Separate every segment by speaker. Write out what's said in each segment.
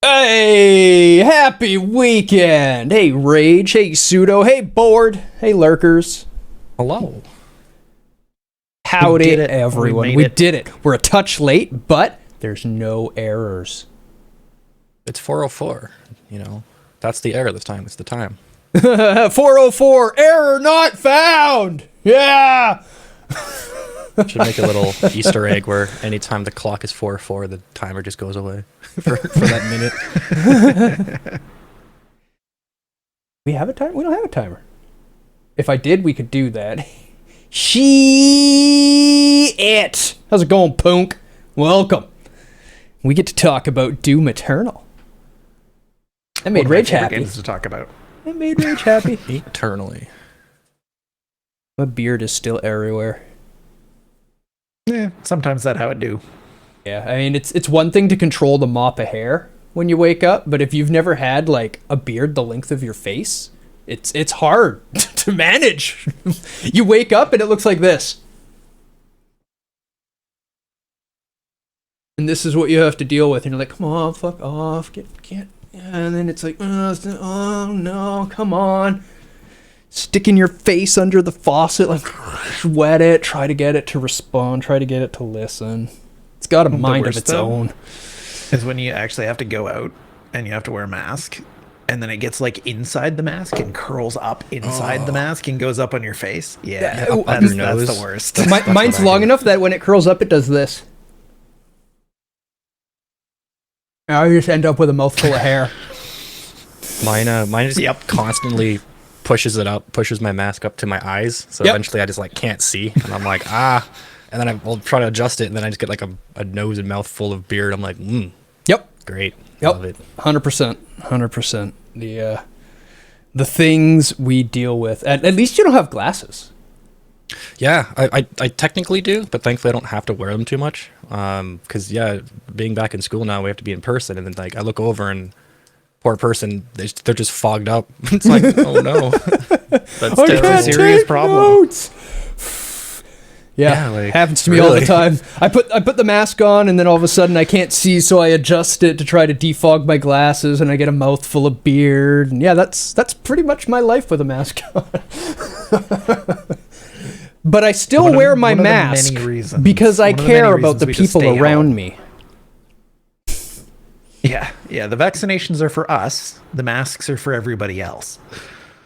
Speaker 1: Hey, happy weekend. Hey, Rage. Hey, Pseudo. Hey, Bored. Hey, Lurkers.
Speaker 2: Hello.
Speaker 1: Howdy, everyone. We did it. We're a touch late, but there's no errors.
Speaker 2: It's 4:04. You know, that's the error this time. It's the time.
Speaker 1: 404, error not found. Yeah.
Speaker 2: Should make a little Easter egg where anytime the clock is 4:04, the timer just goes away for that minute.
Speaker 1: We have a timer? We don't have a timer. If I did, we could do that. Shit. How's it going, Punk? Welcome. We get to talk about Doom Eternal. That made Rage happy.
Speaker 3: Games to talk about.
Speaker 1: It made Rage happy.
Speaker 2: Eternally.
Speaker 1: My beard is still everywhere.
Speaker 3: Yeah, sometimes that's how it do.
Speaker 1: Yeah, I mean, it's one thing to control the mop of hair when you wake up, but if you've never had, like, a beard the length of your face, it's hard to manage. You wake up and it looks like this. And this is what you have to deal with, and you're like, come on, fuck off, can't. And then it's like, oh no, come on. Sticking your face under the faucet, like, wet it, try to get it to respond, try to get it to listen. It's got a mind of its own.
Speaker 3: Is when you actually have to go out and you have to wear a mask, and then it gets like inside the mask and curls up inside the mask and goes up on your face. Yeah,
Speaker 2: that's
Speaker 3: the worst.
Speaker 1: Mine's long enough that when it curls up, it does this. I just end up with a mouthful of hair.
Speaker 2: Mine just constantly pushes my mask up to my eyes, so eventually I just like can't see, and I'm like and then I'll try to adjust it, and then I just get like a nose and mouth full of beard. I'm like, great, love it.
Speaker 1: 100%. The things we deal with. At least you don't have glasses.
Speaker 2: Yeah, I technically do, but thankfully I don't have to wear them too much. Because being back in school now, we have to be in person, and then like I look over and poor person, they're just fogged up. It's like, oh no, that's
Speaker 3: a serious problem.
Speaker 1: Notes. Yeah, like, happens to me all the time. I put the mask on, and then all of a sudden I can't see, so I adjust it to try to defog my glasses, and I get a mouthful of beard. And yeah, that's pretty much my life with a mask on. But I still wear my mask because I care about the people around me.
Speaker 3: Yeah, the vaccinations are for us. The masks are for everybody else.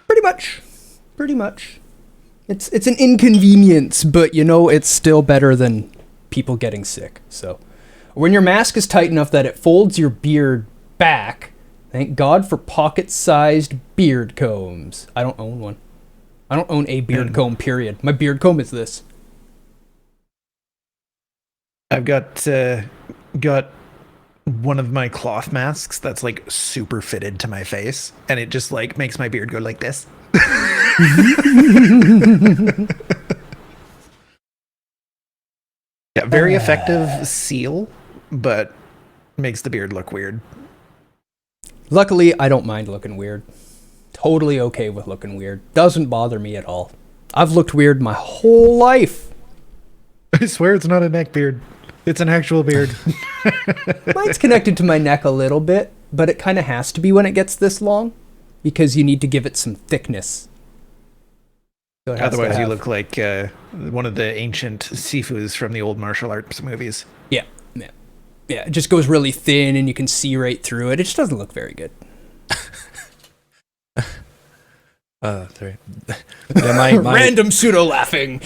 Speaker 1: Pretty much. It's an inconvenience, but it's still better than people getting sick. So when your mask is tight enough that it folds your beard back, thank God for pocket-sized beard combs. I don't own one. I don't own a beard comb, period. My beard comb is this.
Speaker 3: I've got one of my cloth masks that's like super fitted to my face, and it just like makes my beard go like this. Yeah, very effective seal, but makes the beard look weird.
Speaker 1: Luckily, I don't mind looking weird. Totally okay with looking weird. Doesn't bother me at all. I've looked weird my whole life.
Speaker 3: I swear it's not a neck beard. It's an actual beard.
Speaker 1: Mine's connected to my neck a little bit, but it kind of has to be when it gets this long, because you need to give it some thickness. So
Speaker 3: otherwise you look like one of the ancient sifus from the old martial arts movies.
Speaker 1: Yeah, it just goes really thin and you can see right through it. It just doesn't look very good.
Speaker 2: Sorry. Yeah, my
Speaker 1: random pseudo laughing.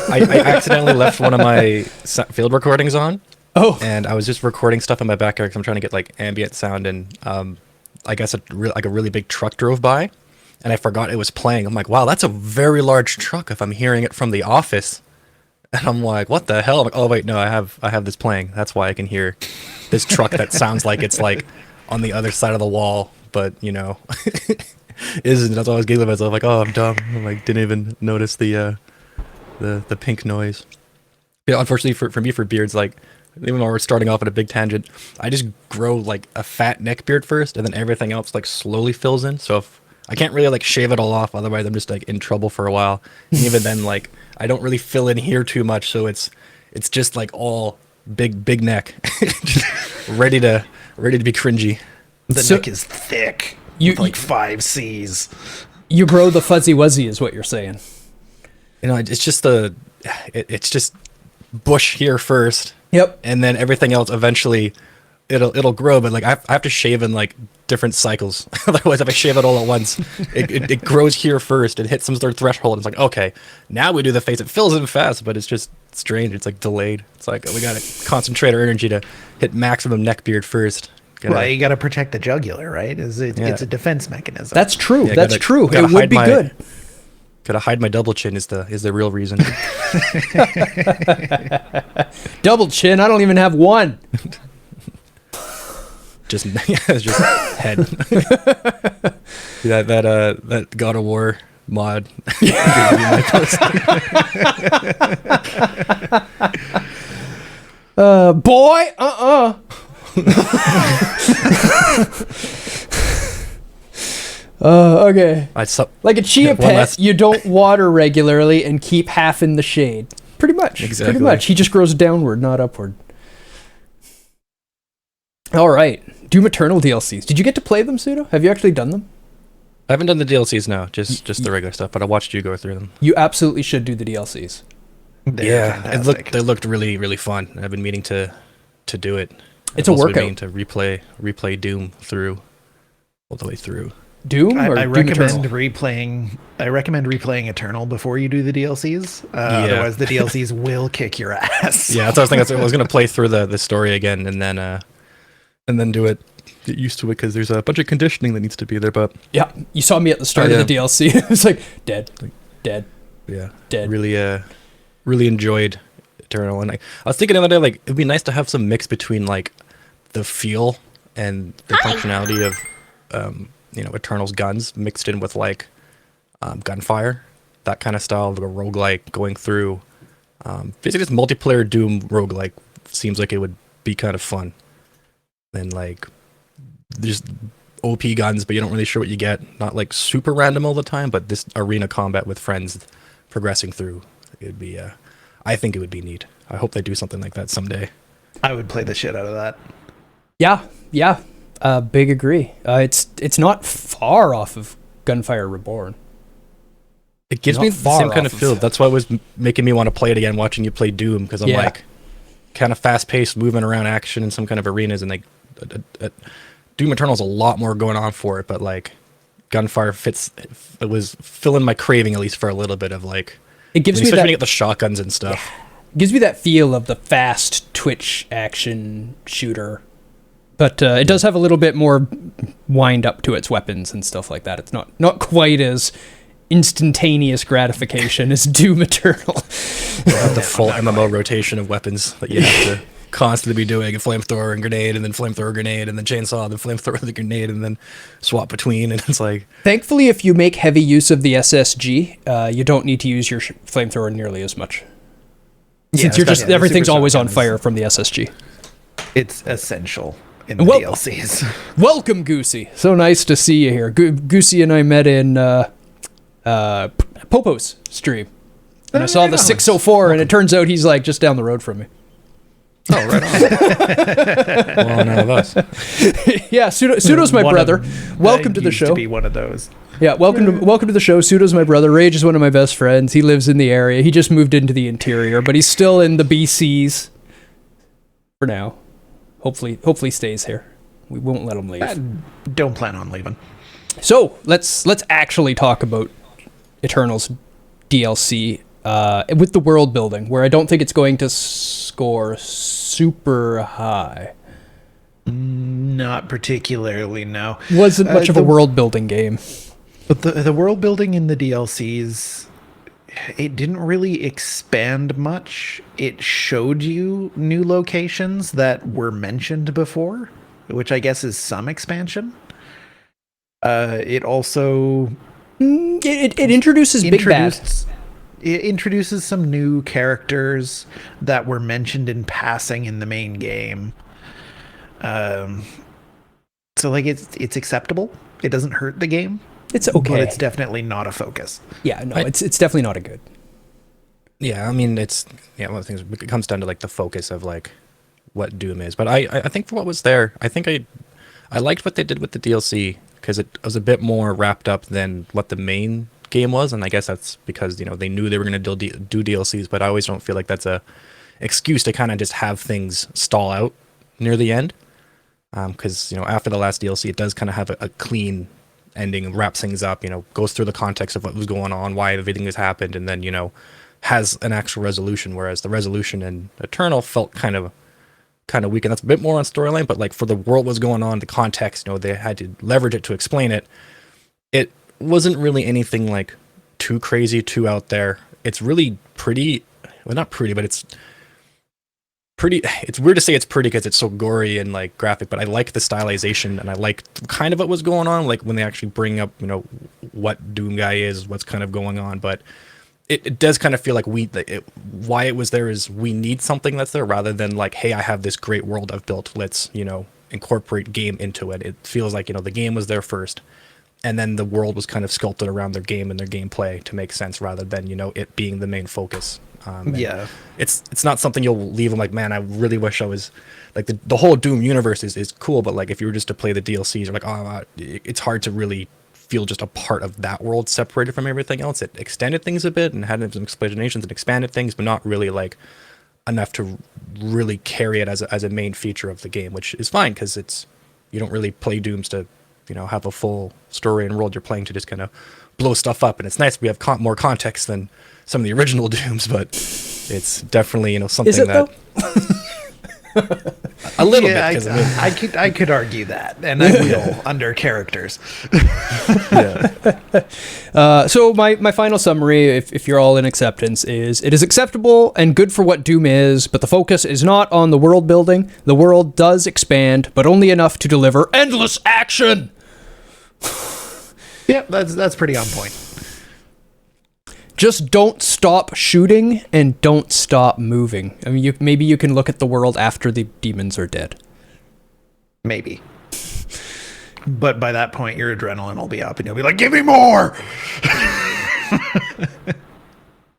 Speaker 2: I accidentally left one of my field recordings on.
Speaker 1: Oh.
Speaker 2: And I was just recording stuff in my backyard because I'm trying to get like ambient sound, and I guess a really big truck drove by, and I forgot it was playing. I'm like, wow, that's a very large truck if I'm hearing it from the office. And I'm like, what the hell? I'm like, oh wait, no, I have this playing. That's why I can hear this truck that sounds like it's like on the other side of the wall, but isn't. That's why I was giggling myself, like, oh, I'm dumb. I'm like, didn't even notice the pink noise. Yeah, unfortunately for me, for beards, like, even though we're starting off at a big tangent, I just grow like a fat neck beard first, and then everything else like slowly fills in. So if I can't really like shave it all off, otherwise I'm just like in trouble for a while. And even then, like, I don't really fill in here too much, so it's just like all big neck, just ready to be cringy.
Speaker 3: The
Speaker 1: So-
Speaker 3: neck is thick.
Speaker 1: You-
Speaker 3: With like 5 C's.
Speaker 1: You grow the fuzzy wuzzy is what you're saying.
Speaker 2: You know, it's just it's just bush here first,
Speaker 1: Yep.
Speaker 2: and then everything else eventually it'll grow. But like I have to shave in like different cycles. Otherwise, if I shave it all at once, it grows here first. It hits some sort of threshold. And it's like, okay, now we do the face. It fills in fast, but it's just strange. It's like delayed. It's like we gotta concentrate our energy to hit maximum neck beard first.
Speaker 3: Well, you got to protect the jugular, right? It's a defense mechanism.
Speaker 1: That's true.
Speaker 2: Yeah,
Speaker 1: That's
Speaker 2: gotta-
Speaker 1: true.
Speaker 2: gotta
Speaker 1: It would
Speaker 2: hide
Speaker 1: be
Speaker 2: my-
Speaker 1: good.
Speaker 2: Gotta hide my double chin is the real reason.
Speaker 1: Double chin. I don't even have one.
Speaker 2: Just it's just head. that God of War mod.
Speaker 1: Boy. Okay. Like a chia
Speaker 2: One
Speaker 1: pet,
Speaker 2: last-
Speaker 1: you don't water regularly and keep half in the shade. Pretty much.
Speaker 2: Exactly.
Speaker 1: Pretty much. He just grows downward, not upward. All right. Doom Eternal DLCs. Did you get to play them, Pseudo? Have you actually done them?
Speaker 2: I haven't done the DLCs now, just the regular stuff. But I watched you go through them.
Speaker 1: You absolutely should do the DLCs.
Speaker 3: They're fantastic.
Speaker 2: They looked really really fun. I've been meaning to do it.
Speaker 1: It's
Speaker 2: I've
Speaker 1: a
Speaker 2: also been
Speaker 1: workout.
Speaker 2: meaning to replay Doom all the way through.
Speaker 1: Doom or
Speaker 3: I
Speaker 1: Doom
Speaker 3: recommend
Speaker 1: Eternal?
Speaker 3: replaying Eternal before you do the DLCs.
Speaker 2: Yeah.
Speaker 3: Otherwise, the DLCs will kick your ass.
Speaker 2: Yeah, that's what I was thinking. I was going to play through the story again and then do it. Get used to it because there's a bunch of conditioning that needs to be there. But
Speaker 1: Yeah. You saw me at the start
Speaker 2: yeah.
Speaker 1: of the DLC. It was like, dead. Dead.
Speaker 2: yeah,
Speaker 1: Dead.
Speaker 2: really enjoyed Eternal. And I was thinking the other day, like it'd be nice to have some mix between like the feel and the functionality of Eternal's guns mixed in with like gunfire, that kind of style, like a roguelike going through. Basically, this multiplayer Doom roguelike seems like it would be kind of fun. And like, there's OP guns, but you don't really sure what you get. Not like super random all the time, but this arena combat with friends progressing through, it'd be. I think it would be neat. I hope they do something like that someday.
Speaker 3: I would play the shit out of that.
Speaker 1: Yeah. Big agree. It's not far off of Gunfire Reborn.
Speaker 2: It gives
Speaker 1: Not
Speaker 2: me the
Speaker 1: far
Speaker 2: same kind
Speaker 1: off
Speaker 2: of feel.
Speaker 1: of-
Speaker 2: That's why it was making me want to play it again, watching you play Doom, because I'm
Speaker 1: Yeah.
Speaker 2: like, kind of fast-paced, moving around action in some kind of arenas, and like, Doom Eternal's a lot more going on for it, but like, Gunfire fits. It was filling my craving at least for a little bit of like,
Speaker 1: It gives me
Speaker 2: especially when you
Speaker 1: that
Speaker 2: get the shotguns and stuff.
Speaker 1: gives me that feel of the fast twitch action shooter. But it does have a little bit more wind up to its weapons and stuff like that. It's not quite as instantaneous gratification as Doom Eternal.
Speaker 2: The full MMO rotation of weapons that you have to constantly be doing: a flamethrower and grenade, and then flamethrower grenade, and then chainsaw, then flamethrower the grenade, and then swap between. And it's like,
Speaker 1: Thankfully, if you make heavy use of the SSG, you don't need to use your flamethrower nearly as much. Since you're just
Speaker 3: especially the
Speaker 1: everything's
Speaker 3: super
Speaker 1: always on
Speaker 3: shotguns.
Speaker 1: fire from the SSG.
Speaker 3: It's essential in the
Speaker 1: Well-
Speaker 3: DLCs.
Speaker 1: Welcome, Goosey. So nice to see you here. Goosey and I met in Popo's stream. And I saw the 604, and it turns out he's like just down the road from me.
Speaker 2: oh, right on. Well, none of us.
Speaker 1: Yeah, Pseudo's my
Speaker 3: One
Speaker 1: brother.
Speaker 3: of-
Speaker 1: Welcome to the
Speaker 3: used to
Speaker 1: show.
Speaker 3: be one of those.
Speaker 1: Yeah, welcome to the show. Pseudo's my brother. Rage is one of my best friends. He lives in the area. He just moved into the interior, but he's still in the BCs for now. Hopefully stays here. We won't let him leave.
Speaker 3: Don't plan on leaving.
Speaker 1: So let's actually talk about Eternal's DLC with the world building, where I don't think it's going to score super high.
Speaker 3: Not particularly, no.
Speaker 1: Wasn't much of a
Speaker 3: the-
Speaker 1: world building game.
Speaker 3: But the world building in the DLCs, it didn't really expand much. It showed you new locations that were mentioned before, which I guess is some expansion. It also
Speaker 1: It introduces Big Bad.
Speaker 3: it introduces some new characters that were mentioned in passing in the main game. So like it's acceptable. It doesn't hurt the game,
Speaker 1: It's okay.
Speaker 3: but it's definitely not a focus.
Speaker 1: Yeah, no, it's definitely not a good.
Speaker 2: Yeah, I mean, it's one of the things. It comes down to like the focus of like what Doom is. But I think for what was there, I think I liked what they did with the DLC because it was a bit more wrapped up than what the main game was, and I guess that's because they knew they were going to do DLCs. But I always don't feel like that's a excuse to kind of just have things stall out near the end, because after the last DLC, it does kind of have a clean ending and wraps things up. Goes through the context of what was going on, why everything has happened, and then has an actual resolution. Whereas the resolution in Eternal felt kind of weak, and that's a bit more on storyline, but like for the world was going on, the context, they had to leverage it to explain it. It wasn't really anything like too crazy, too out there. It's really pretty, well, not pretty, but it's pretty. It's weird to say it's pretty because it's so gory and like graphic, but I like the stylization, and I like kind of what was going on, like when they actually bring up, what Doom Guy is, what's kind of going on, but it does kind of feel like why it was there is we need something that's there rather than like, hey, I have this great world I've built. Let's, incorporate game into it. It feels like, the game was there first, and then the world was kind of sculpted around their game and their gameplay to make sense rather than, it being the main focus.
Speaker 3: Yeah.
Speaker 2: It's not something you'll leave them like, man, I really wish I was like the whole Doom universe is cool. But like, if you were just to play the DLCs, you're like, oh, it's hard to really feel just a part of that world separated from everything else. It extended things a bit and had some explanations and expanded things, but not really like enough to really carry it as a main feature of the game, which is fine because you don't really play Dooms to have a full story and world. You're playing to just kind of blow stuff up, and it's nice we have more context than some of the original Dooms, but it's definitely something
Speaker 1: Is it,
Speaker 2: that a little bit, because
Speaker 3: I could argue that, and I will under characters.
Speaker 1: So my final summary, if you're all in acceptance, is it is acceptable and good for what Doom is, but the focus is not on the world building. The world does expand, but only enough to deliver endless action.
Speaker 3: Yeah, that's pretty on point.
Speaker 1: Just don't stop shooting and don't stop moving. I mean, maybe you can look at the world after the demons are dead.
Speaker 3: Maybe. But by that point, your adrenaline will be up and you'll be like, give me more!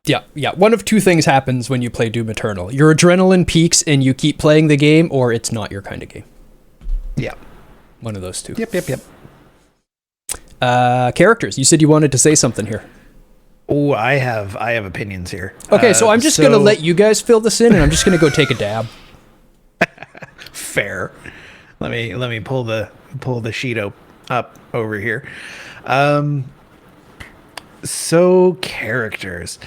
Speaker 1: Yeah. One of two things happens when you play Doom Eternal. Your adrenaline peaks and you keep playing the game, or it's not your kind of game.
Speaker 3: Yeah.
Speaker 1: One of those two.
Speaker 3: Yep.
Speaker 1: Characters. You said you wanted to say something here.
Speaker 3: Oh, I have opinions here.
Speaker 1: Okay, so I'm just going to let you guys fill this in, and I'm just going to go take a dab.
Speaker 3: Fair. Let me pull the sheet up over here. So characters.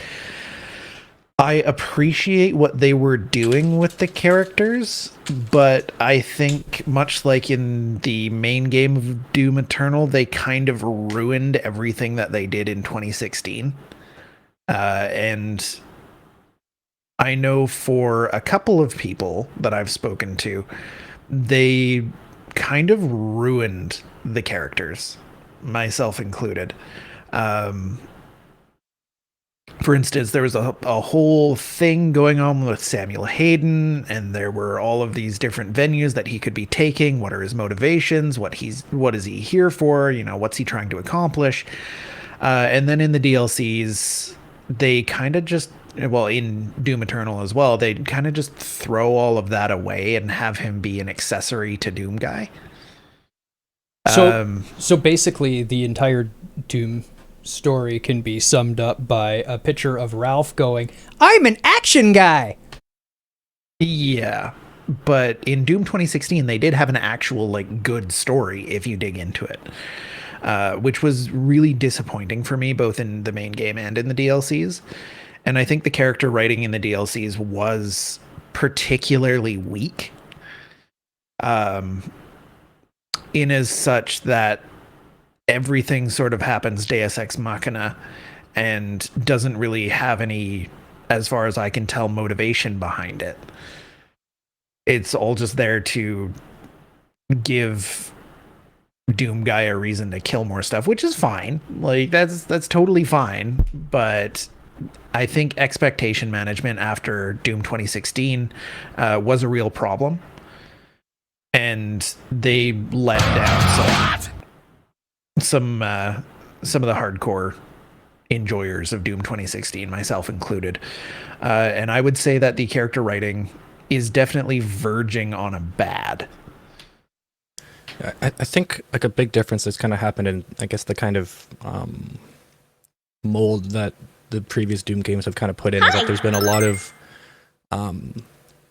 Speaker 3: I appreciate what they were doing with the characters, but I think much like in the main game of Doom Eternal, they kind of ruined everything that they did in 2016. And I know for a couple of people that I've spoken to, they kind of ruined the characters, myself included. For instance, there was a whole thing going on with Samuel Hayden, and there were all of these different venues that he could be taking. What are his motivations? What is he here for? What's he trying to accomplish? And then in the DLCs, they kind of just, well, in Doom Eternal as well, they kind of just throw all of that away and have him be an accessory to Doom Guy.
Speaker 1: So basically, the entire Doom story can be summed up by a picture of Ralph going, "I'm an action guy."
Speaker 3: Yeah, but in Doom 2016, they did have an actual good story if you dig into it, which was really disappointing for me, both in the main game and in the DLCs. And I think the character writing in the DLCs was particularly weak, in as such that everything sort of happens Deus Ex Machina and doesn't really have any, as far as I can tell, motivation behind it. It's all just there to give Doom Guy a reason to kill more stuff, which is fine. That's totally fine. But I think expectation management after Doom 2016 was a real problem. And they let down some of the hardcore enjoyers of Doom 2016, myself included. And I would say that the character writing is definitely verging on a bad.
Speaker 2: I think like a big difference that's kind of happened in, I guess, the kind of mold that the previous Doom games have kind of put in is that there's been a lot of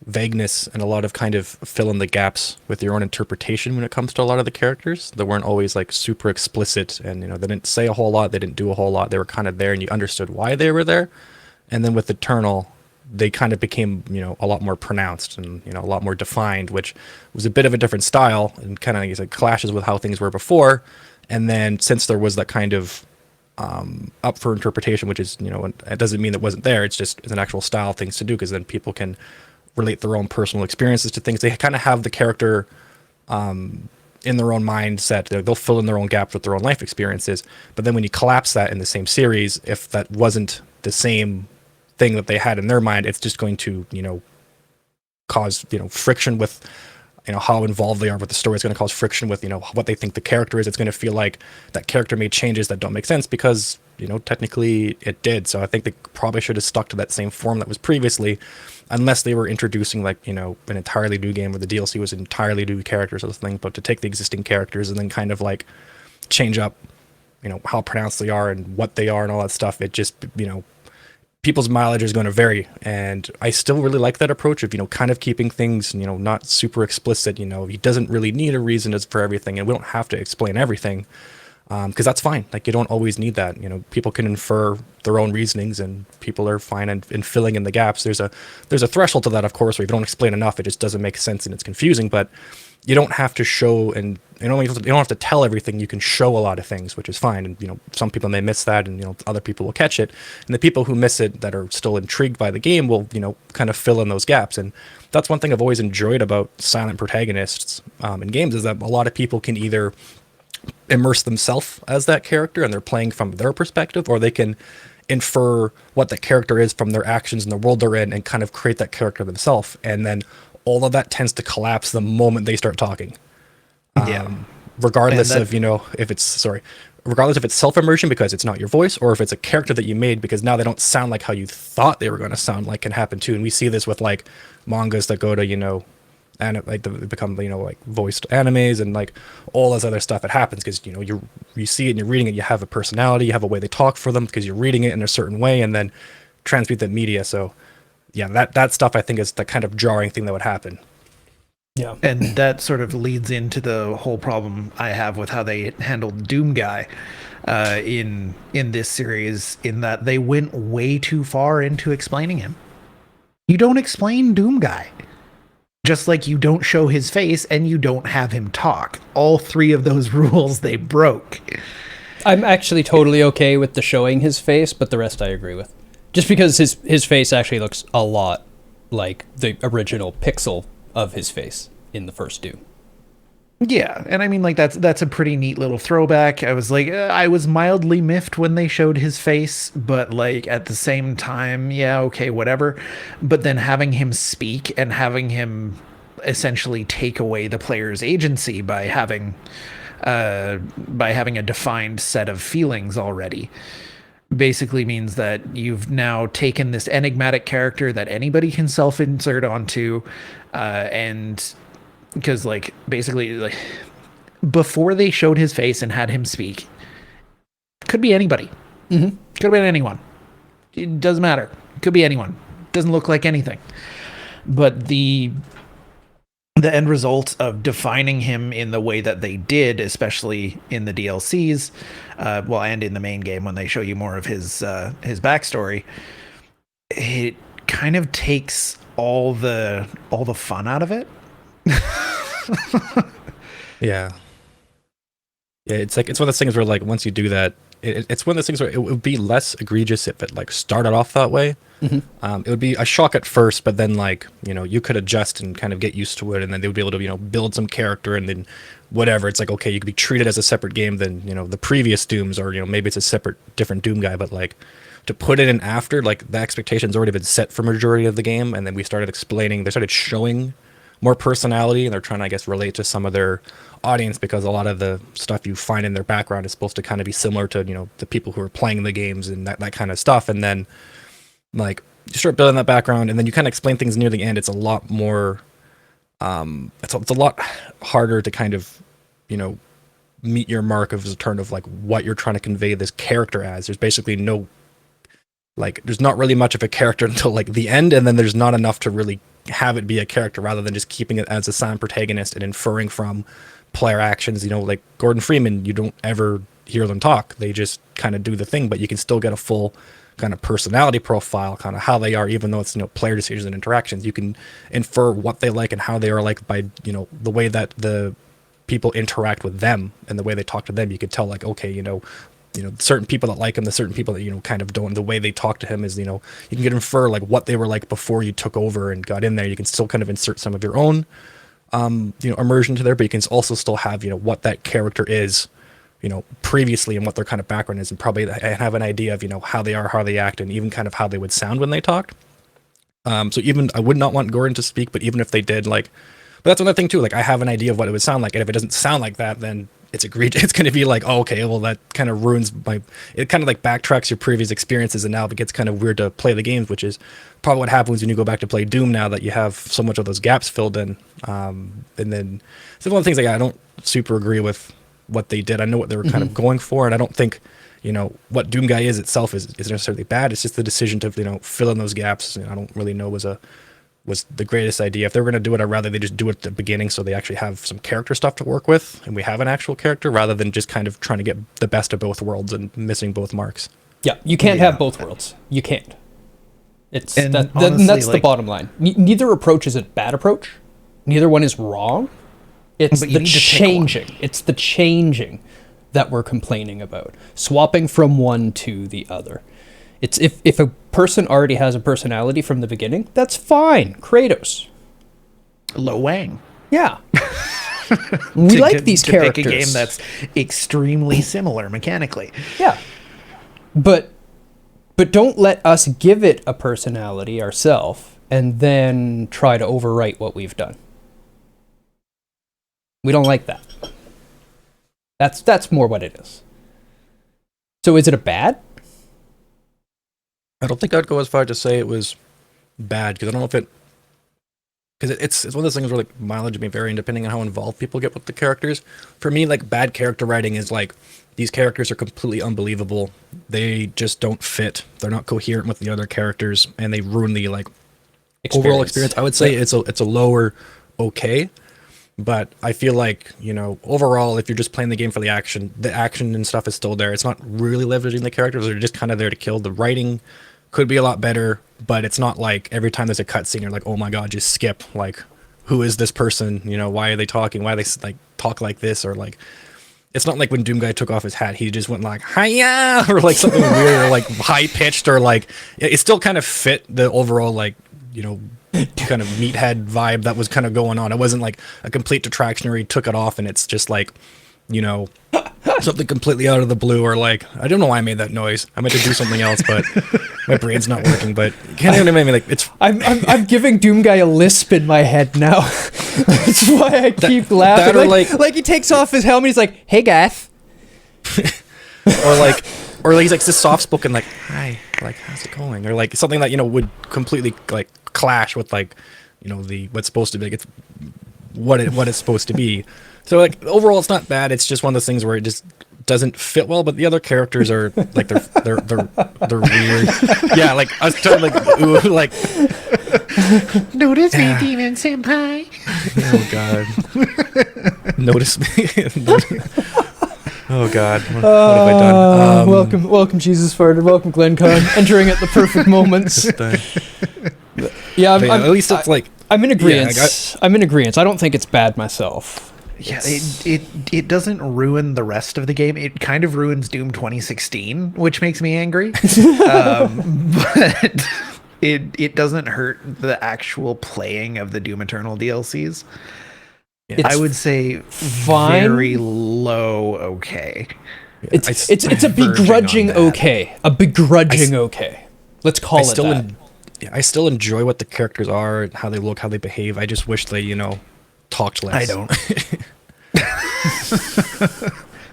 Speaker 2: vagueness and a lot of kind of fill in the gaps with your own interpretation when it comes to a lot of the characters. They weren't always like super explicit, and you know, they didn't say a whole lot, they didn't do a whole lot. They were kind of there and you understood why they were there. And then with Eternal, they kind of became, you know, a lot more pronounced and, you know, a lot more defined, which was a bit of a different style and kind of like clashes with how things were before. And then since there was that kind of up for interpretation, which is, you know, it doesn't mean it wasn't there. It's just, it's an actual style things to do, because then people can relate their own personal experiences to things. They kind of have the character in their own mindset. They'll fill in their own gaps with their own life experiences. But then when you collapse that in the same series, if that wasn't the same thing that they had in their mind, it's just going to, you know, cause, you know, friction with, you know, how involved they are with the story. It's going to cause friction with, you know, what they think the character is. It's going to feel like that character made changes that don't make sense because, you know, technically it did. So I think they probably should have stuck to that same form that was previously, unless they were introducing like, you know, an entirely new game where the DLC was entirely new characters or something. But to take the existing characters and then kind of like change up, you know, how pronounced they are and what they are and all that stuff, it just, you know, people's mileage is going to vary. And I still really like that approach of, you know, kind of keeping things, you know, not super explicit. You know, he doesn't really need a reason for everything, and we don't have to explain everything, because that's fine. Like, you don't always need that. You know, people can infer their own reasonings, and people are fine in filling in the gaps. There's a threshold to that, of course, where if you don't explain enough, it just doesn't make sense and it's confusing. But you don't have to show, and you don't have to tell everything. You can show a lot of things, which is fine. And, you know, some people may miss that, and, you know, other people will catch it. And the people who miss it that are still intrigued by the game will, you know, kind of fill in those gaps. And that's one thing I've always enjoyed about silent protagonists in games, is that a lot of people can either immerse themselves as that character and they're playing from their perspective, or they can infer what that character is from their actions and the world they're in and kind of create that character themselves. And then all of that tends to collapse the moment they start talking. Regardless of, you know, regardless if it's self-immersion because it's not your voice, or if it's a character that you made because now they don't sound like how you thought they were going to sound, like, can happen too. And we see this with like mangas that go to, you know, and like they become, you know, like voiced animes and like all this other stuff. It happens because, you know, you see it and you're reading it, you have a personality, you have a way they talk for them because you're reading it in a certain way, and then transmute that media. So yeah, that stuff I think is the kind of jarring thing that would happen.
Speaker 1: Yeah.
Speaker 3: And that sort of leads into the whole problem I have with how they handled Doom Guy in this series, in that they went way too far into explaining him. You don't explain Doom Guy. Just like you don't show his face and you don't have him talk. All three of those rules they broke.
Speaker 1: I'm actually totally okay with the showing his face, but the rest I agree with. Just because his face actually looks a lot like the original pixel of his face in the first Doom.
Speaker 3: Yeah, and I mean, like, that's a pretty neat little throwback. I was like, I was mildly miffed when they showed his face, but like at the same time, yeah, okay, whatever. But then having him speak and having him essentially take away the player's agency by having a defined set of feelings already basically means that you've now taken this enigmatic character that anybody can self-insert onto, and because, like, basically, like, before they showed his face and had him speak, could be anybody.
Speaker 1: Mm-hmm.
Speaker 3: Could have been anyone. It doesn't matter. Could be anyone. Doesn't look like anything. But the end result of defining him in the way that they did, especially in the DLCs, and in the main game when they show you more of his backstory, it kind of takes all the fun out of it.
Speaker 2: Yeah, it's one of those things where, like, once you do that, it's one of those things where it would be less egregious if it like started off that way. Mm-hmm. It would be a shock at first, but then, like, you know, you could adjust and kind of get used to it, and then they would be able to, you know, build some character, and then whatever. It's like, okay, you could be treated as a separate game than, you know, the previous Dooms, or, you know, maybe it's a separate, different Doom guy, but like to put it in after, like, the expectation's already been set for majority of the game, and then they started showing more personality, and they're trying to, I guess, relate to some of their audience, because a lot of the stuff you find in their background is supposed to kind of be similar to, you know, the people who are playing the games and that kind of stuff. And then, like, you start building that background, and then you kind of explain things near the end. It's a lot more, it's a lot harder to kind of you know, meet your mark of a turn of like what you're trying to convey this character as. There's basically no, like, there's not really much of a character until like the end, and then there's not enough to really have it be a character, rather than just keeping it as a silent protagonist and inferring from player actions. You know, like Gordon Freeman, you don't ever hear them talk. They just kind of do the thing, but you can still get a full kind of personality profile, kind of how they are, even though it's, you know, player decisions and interactions. You can infer what they like and how they are like by, you know, the way that the people interact with them and the way they talk to them. You could tell, like, okay, you know, certain people that like him, the certain people that, you know, kind of don't, the way they talk to him is, you know, you can get infer like what they were like before you took over and got in there. You can still kind of insert some of your own, you know, immersion to there, but you can also still have, you know, what that character is, you know, previously and what their kind of background is, and probably have an idea of, you know, how they are, how they act, and even kind of how they would sound when they talked. So even, I would not want Gordon to speak, but even if they did, like, but that's another thing too, like, I have an idea of what it would sound like, and if it doesn't sound like that, then it's egregious. It's going to be like, oh, okay, well, that kind of ruins it kind of like backtracks your previous experiences, and now it gets kind of weird to play the games, which is probably what happens when you go back to play Doom now that you have so much of those gaps filled in. And then, so one of the things, like, I don't super agree with what they did. I know what they were kind of going for, and I don't think, you know, what Doom Guy is itself is necessarily bad. It's just the decision to, you know, fill in those gaps. I don't really know was the greatest idea. If they were going to do it, I'd rather they just do it at the beginning, so they actually have some character stuff to work with, and we have an actual character, rather than just kind of trying to get the best of both worlds and missing both marks.
Speaker 1: Yeah, you can't have both worlds. You can't. It's
Speaker 3: And
Speaker 1: honestly, that's
Speaker 3: like,
Speaker 1: the bottom line. Neither approach is a bad approach. Neither one is wrong. It's
Speaker 3: But you
Speaker 1: the
Speaker 3: need to pick
Speaker 1: changing. It's the changing that we're complaining about. Swapping from one to the other. It's if a person already has a personality from the beginning, that's fine. Kratos.
Speaker 3: Lo Wang.
Speaker 1: Yeah. We like these characters.
Speaker 3: Pick a game that's extremely similar mechanically.
Speaker 1: Yeah. But don't let us give it a personality ourselves and then try to overwrite what we've done. We don't like that. That's more what it is. So is it a bad?
Speaker 2: I don't think I'd go as far to say it was bad, because I don't know if it's one of those things where, like, mileage may vary depending on how involved people get with the characters. For me, like, bad character writing is like, these characters are completely unbelievable. They just don't fit. They're not coherent with the other characters, and they ruin the, like, overall experience. I would say it's a lower okay, but I feel like, you know, overall, if you're just playing the game for the action and stuff is still there. It's not really leveraging the characters. They're just kind of there to kill. The writing could be a lot better, but it's not like every time there's a cutscene, you're like, oh my god, just skip. Like, who is this person? You know, why are they talking? Why they like talk like this? Or like, it's not like when Doom Guy took off his hat, he just went like, hiya, or like something weird, or like high pitched, or like, it still kind of fit the overall, like, you know, kind of meathead vibe that was kind of going on. It wasn't like a complete detraction where he took it off and it's just like, you know, something completely out of the blue, or like, I don't know why I made that noise. I meant to do something else, but my brain's not working. But you can't even make me like, it's.
Speaker 1: I'm giving Doom Guy a lisp in my head now. That's why I keep laughing. Like he takes off his helmet. He's like, "Hey, Gath."
Speaker 2: or he's like this soft spoken, like, "Hi, like, how's it going?" Or like something that, you know, would completely like clash with, like, you know, the what's supposed to be, like, it's what it's supposed to be. So like overall, it's not bad. It's just one of those things where it just doesn't fit well. But the other characters are like they're weird. Yeah, like I was totally like, ooh, like.
Speaker 3: Notice me, Demon Senpai.
Speaker 2: Oh god. Notice me. Oh god. What have I done?
Speaker 1: Welcome, Jesus Farted. Welcome, Glenn Con. Entering at the perfect moments. Yeah,
Speaker 2: at least it's like.
Speaker 1: I'm in agreement. I'm in agreement. I don't think it's bad myself.
Speaker 3: Yeah, it doesn't ruin the rest of the game. It kind of ruins Doom 2016, which makes me angry. But it doesn't hurt the actual playing of the Doom Eternal DLCs. I would say
Speaker 1: fine.
Speaker 3: Very low okay.
Speaker 1: It's a begrudging okay. A begrudging okay. Let's call it that.
Speaker 2: I still enjoy what the characters are, how they look, how they behave. I just wish they, you know, talked less.
Speaker 3: I don't.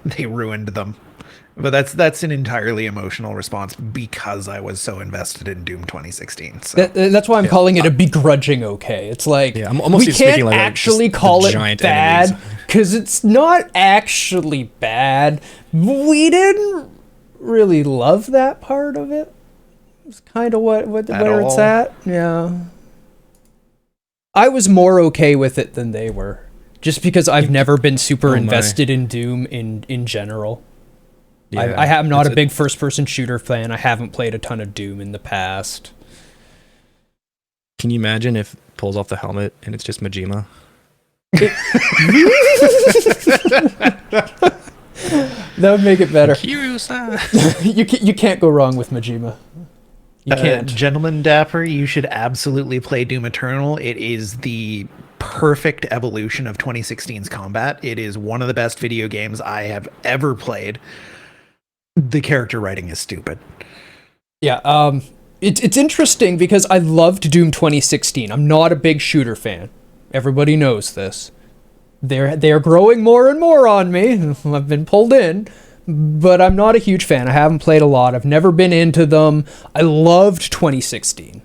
Speaker 3: They ruined them. But that's an entirely emotional response because I was so invested in Doom 2016. So
Speaker 1: That's why I'm calling it a begrudging okay. It's like,
Speaker 2: Yeah, I'm almost
Speaker 1: we
Speaker 2: speaking
Speaker 1: can't
Speaker 2: like
Speaker 1: actually
Speaker 2: just the
Speaker 1: call it
Speaker 2: giant
Speaker 1: bad
Speaker 2: enemies.
Speaker 1: because it's not actually bad. We didn't really love that part of it. It's kind of where it's
Speaker 3: all.
Speaker 1: at. Yeah. I was more okay with it than they were. Just because I've never been super
Speaker 2: Oh my.
Speaker 1: invested in Doom in general.
Speaker 2: Yeah,
Speaker 1: I am not
Speaker 2: it's
Speaker 1: a big first-person shooter fan. I haven't played a ton of Doom in the past.
Speaker 2: Can you imagine if it pulls off the helmet and it's just Majima?
Speaker 1: That would make it better.
Speaker 2: Kiryu-san.
Speaker 1: You can't go wrong with Majima. You can't.
Speaker 3: Gentleman Dapper, you should absolutely play Doom Eternal. It is the perfect evolution of 2016's combat. It is one of the best video games I have ever played. The character writing is stupid.
Speaker 1: Yeah, it's interesting because I loved Doom 2016. I'm not a big shooter fan. Everybody knows this. They're growing more and more on me. I've been pulled in, but I'm not a huge fan. I haven't played a lot. I've never been into them. I loved 2016.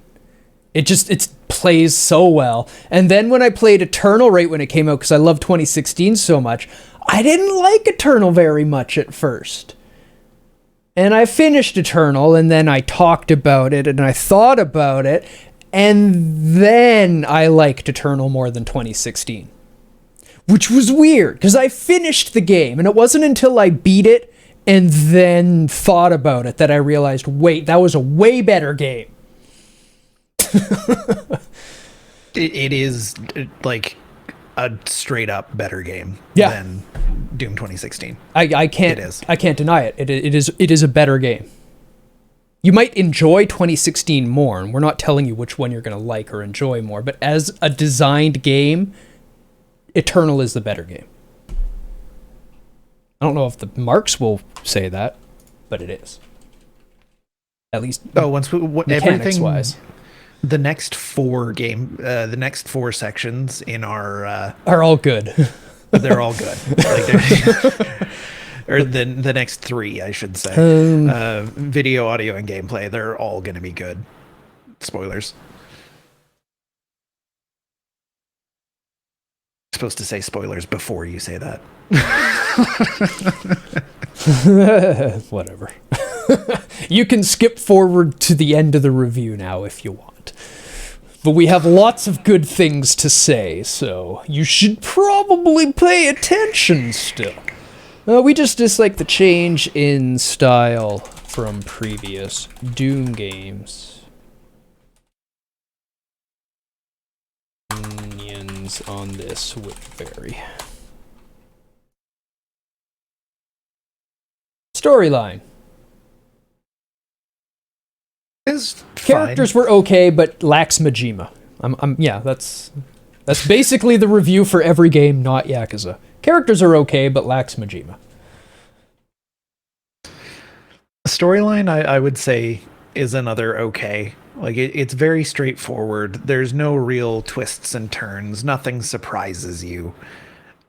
Speaker 1: It plays so well. And then when I played Eternal right when it came out, because I loved 2016 so much, I didn't like Eternal very much at first. And I finished Eternal, and then I talked about it, and I thought about it, and then I liked Eternal more than 2016. Which was weird, because I finished the game, and it wasn't until I beat it and then thought about it that I realized, wait, that was a way better game.
Speaker 3: It is like a straight up better game than Doom 2016.
Speaker 1: I can't.
Speaker 3: It is.
Speaker 1: I can't deny it. It is a better game. You might enjoy 2016 more, and we're not telling you which one you're going to like or enjoy more. But as a designed game, Eternal is the better game. I don't know if the marks will say that, but it is. At least.
Speaker 3: Oh, once
Speaker 1: mechanics wise.
Speaker 3: The next four sections in our
Speaker 1: are all good.
Speaker 3: They're all good. Or the next three, I should say. Video, audio, and gameplay. They're all going to be good. Spoilers. Supposed to say spoilers before you say that.
Speaker 1: Whatever. You can skip forward to the end of the review now if you want. But we have lots of good things to say, so you should probably pay attention still. We just dislike the change in style from previous Doom games. Opinions on this would vary. Storyline. Characters were okay, but lacks Majima. Yeah, that's basically the review for every game, not Yakuza. Characters are okay, but lacks Majima.
Speaker 3: Storyline, I would say, is another okay. Like it's very straightforward. There's no real twists and turns. Nothing surprises you.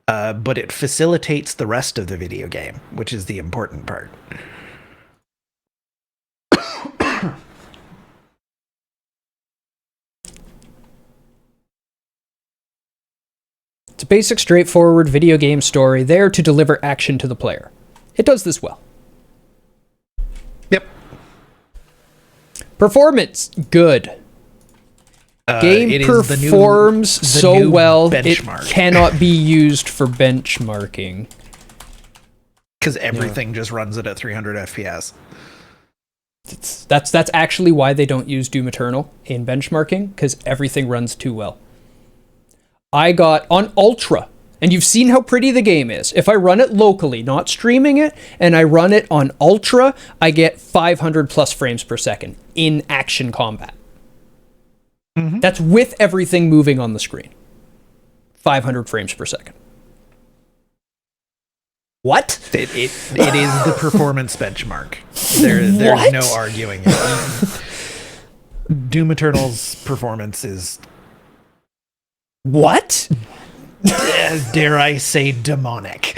Speaker 3: But it facilitates the rest of the video game, which is the important part.
Speaker 1: It's a basic, straightforward video game story there to deliver action to the player. It does this well.
Speaker 3: Yep.
Speaker 1: Performance, good. Game performs so well, benchmark. It cannot be used for benchmarking.
Speaker 3: Because everything just runs it at 300 FPS.
Speaker 1: That's actually why they don't use Doom Eternal in benchmarking, because everything runs too well. I got on Ultra, and you've seen how pretty the game is. If I run it locally, not streaming it, and I run it on Ultra, I get 500 plus frames per second in action combat. Mm-hmm. That's with everything moving on the screen. 500 frames per second. What?
Speaker 3: It is the performance benchmark. There's no arguing it. Doom Eternal's performance is...
Speaker 1: What?
Speaker 3: Dare I say demonic.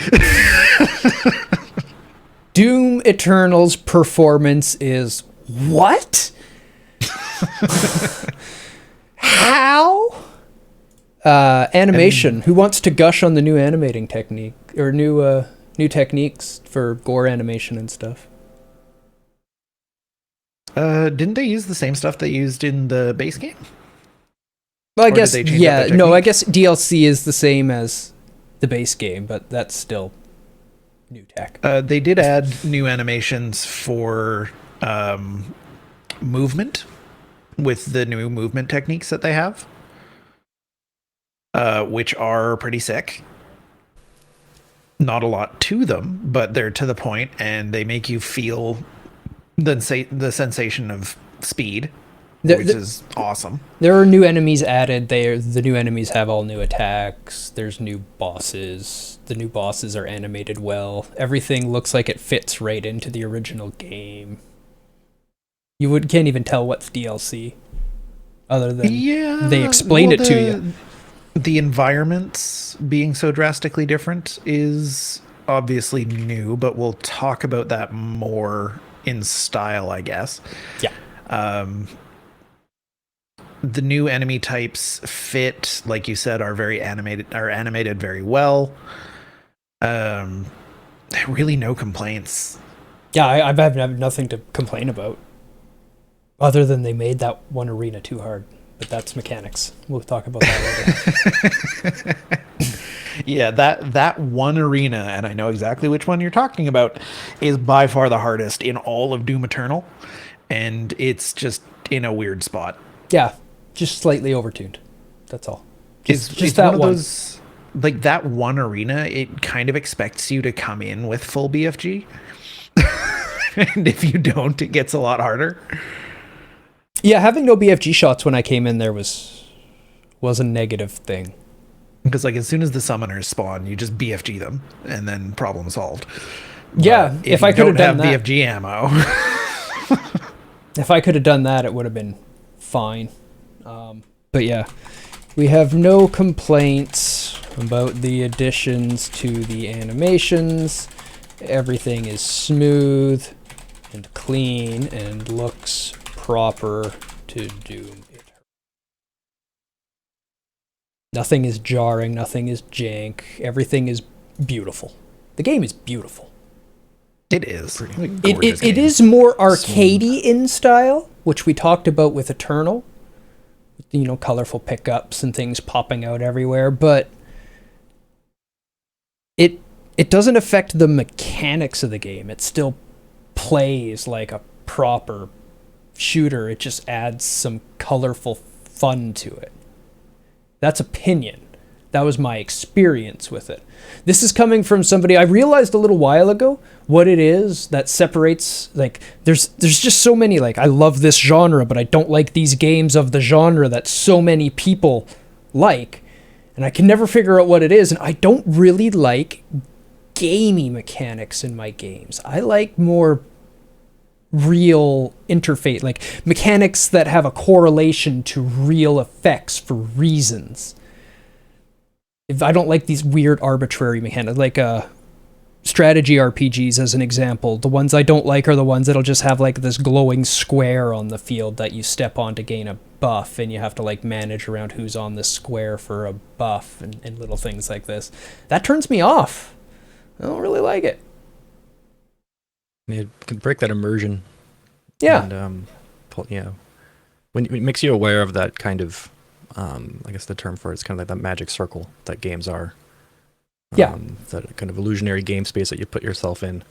Speaker 1: Doom Eternal's performance is what? How? Animation. Who wants to gush on the new animating technique or new techniques for gore animation and stuff?
Speaker 3: Didn't they use the same stuff they used in the base game?
Speaker 1: Well, I
Speaker 3: Or
Speaker 1: guess
Speaker 3: did they change up their
Speaker 1: no. I
Speaker 3: technique?
Speaker 1: guess DLC is the same as the base game, but that's still new tech.
Speaker 3: They did add new animations for movement with the new movement techniques that they have, which are pretty sick. Not a lot to them, but they're to the point, and they make you feel the sensation of speed, which is awesome.
Speaker 1: There are new enemies added. The new enemies have all new attacks. There's new bosses. The new bosses are animated well. Everything looks like it fits right into the original game. You can't even tell what's DLC, other than they explained it to you.
Speaker 3: The environments being so drastically different is obviously new, but we'll talk about that more in style, I guess.
Speaker 1: Yeah.
Speaker 3: The new enemy types fit, like you said, are animated very well. Really no complaints.
Speaker 1: Yeah, I have nothing to complain about, other than they made that one arena too hard. But that's mechanics. We'll talk about that later.
Speaker 3: Yeah, that one arena, and I know exactly which one you're talking about, is by far the hardest in all of Doom Eternal, and it's just in a weird spot.
Speaker 1: Yeah, just slightly overtuned. That's all.
Speaker 3: It's
Speaker 1: that
Speaker 3: one of those, like that one arena, it kind of expects you to come in with full BFG. And if you don't, it gets a lot harder.
Speaker 1: Yeah, having no BFG shots when I came in there was a negative thing.
Speaker 3: Because like as soon as the summoners spawn, you just BFG them, and then problem solved.
Speaker 1: Yeah,
Speaker 3: But
Speaker 1: if I could have done
Speaker 3: have
Speaker 1: that,
Speaker 3: BFG ammo.
Speaker 1: if I could have done that, it would have been fine. But yeah, we have no complaints about the additions to the animations. Everything is smooth and clean and looks proper to Doom Eternal. Nothing is jarring, nothing is jank, everything is beautiful. The game is beautiful.
Speaker 3: It is.
Speaker 1: It is more arcadey in style, which we talked about with Eternal. You know, colorful pickups and things popping out everywhere, but it doesn't affect the mechanics of the game. It still plays like a proper shooter. It just adds some colorful fun to it. That's opinion. That was my experience with it. This is coming from somebody I realized a little while ago what it is that separates, like, there's just so many, like, I love this genre, but I don't like these games of the genre that so many people like, and I can never figure out what it is, and I don't really like gamey mechanics in my games. I like more real interface, like mechanics that have a correlation to real effects for reasons. If I don't like these weird arbitrary mechanics, like strategy RPGs as an example, the ones I don't like are the ones that'll just have like this glowing square on the field that you step on to gain a buff, and you have to like manage around who's on this square for a buff and little things like this. That turns me off. I don't really like it.
Speaker 2: It can break that immersion.
Speaker 1: Yeah.
Speaker 2: And, when it makes you aware of that kind of, I guess the term for it is kind of like that magic circle that games are.
Speaker 1: Yeah.
Speaker 2: That kind of illusionary game space that you put yourself in.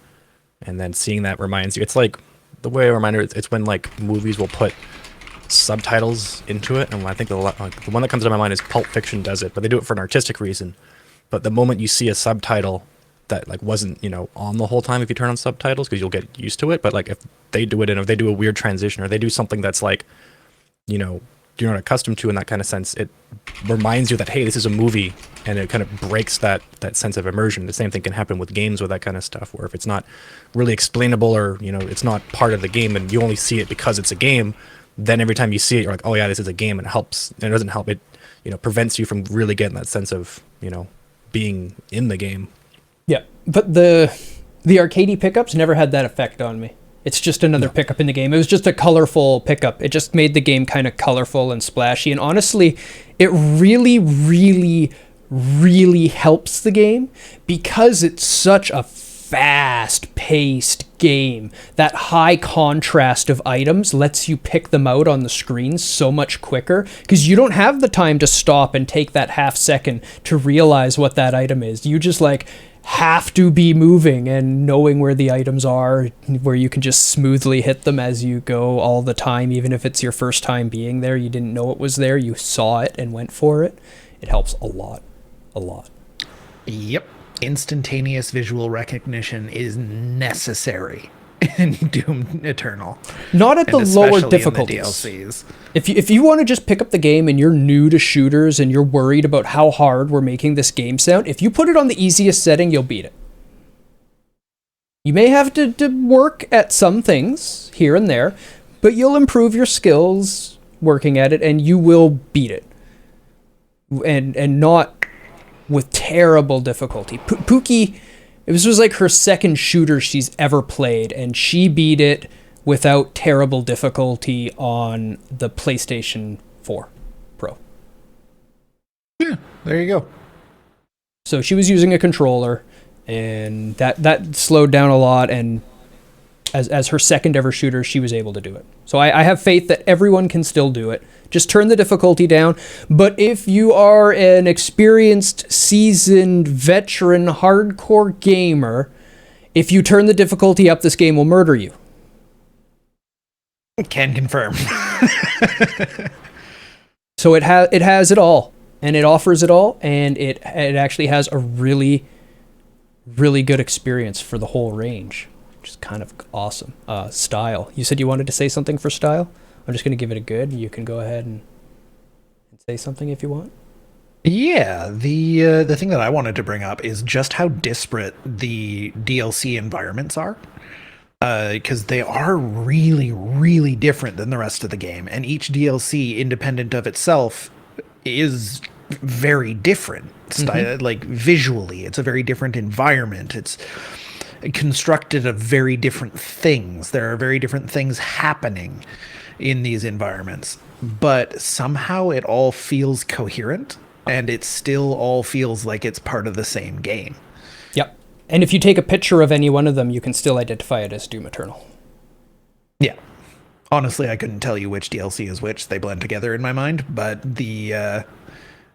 Speaker 2: And then seeing that reminds you, it's like, the way I remind it, it's when like movies will put subtitles into it. And I think the one that comes to my mind is Pulp Fiction does it, but they do it for an artistic reason. But the moment you see a subtitle that like wasn't, on the whole time if you turn on subtitles, because you'll get used to it, but like if they do it and if they do a weird transition or they do something that's like, you're not accustomed to in that kind of sense, it reminds you that, hey, this is a movie, and it kind of breaks that sense of immersion. The same thing can happen with games with that kind of stuff, where if it's not really explainable or, it's not part of the game and you only see it because it's a game, then every time you see it, you're like, oh yeah, this is a game, and it helps. And it doesn't help. It, prevents you from really getting that sense of, being in the game.
Speaker 1: Yeah, but the The arcadey pickups never had that effect on me. It's just another pickup in the game. It was just a colorful pickup. It just made the game kind of colorful and splashy. And honestly, it really, really, really helps the game because it's such a fast-paced game. That high contrast of items lets you pick them out on the screen so much quicker because you don't have the time to stop and take that half second to realize what that item is. You just like have to be moving and knowing where the items are, where you can just smoothly hit them as you go all the time. Even if it's your first time being there, you didn't know it was there, you saw it and went for it. It helps a lot.
Speaker 3: Yep. Instantaneous visual recognition is necessary in Doom Eternal.
Speaker 1: Not at the lower
Speaker 3: especially
Speaker 1: difficulties.
Speaker 3: In the DLCs.
Speaker 1: If you want to just pick up the game and you're new to shooters and you're worried about how hard we're making this game sound, if you put it on the easiest setting, you'll beat it. You may have to work at some things here and there, but you'll improve your skills working at it and you will beat it. And not with terrible difficulty. Pookie, this was like her second shooter she's ever played, and she beat it without terrible difficulty on the PlayStation 4 Pro.
Speaker 3: Yeah, there you go.
Speaker 1: So she was using a controller, and that slowed down a lot, and as her second ever shooter, she was able to do it. So I have faith that everyone can still do it. Just turn the difficulty down. But if you are an experienced, seasoned, veteran, hardcore gamer, if you turn the difficulty up, this game will murder you.
Speaker 3: Can confirm.
Speaker 1: So it has it all, and it offers it all, and it actually has a really, really good experience for the whole range, which is kind of awesome. Style. You said you wanted to say something for style? I'm just going to give it a good. You can go ahead and say something if you want.
Speaker 3: Yeah, the thing that I wanted to bring up is just how disparate the DLC environments are. Because they are really, really different than the rest of the game. And each DLC, independent of itself, is very different. Like, visually, it's a very different environment. It's constructed of very different things. There are very different things happening in these environments, but somehow it all feels coherent, and it still all feels like it's part of the same game.
Speaker 1: Yep. And if you take a picture of any one of them, you can still identify it as Doom Eternal.
Speaker 3: Yeah. Honestly, I couldn't tell you which DLC is which. They blend together in my mind, but the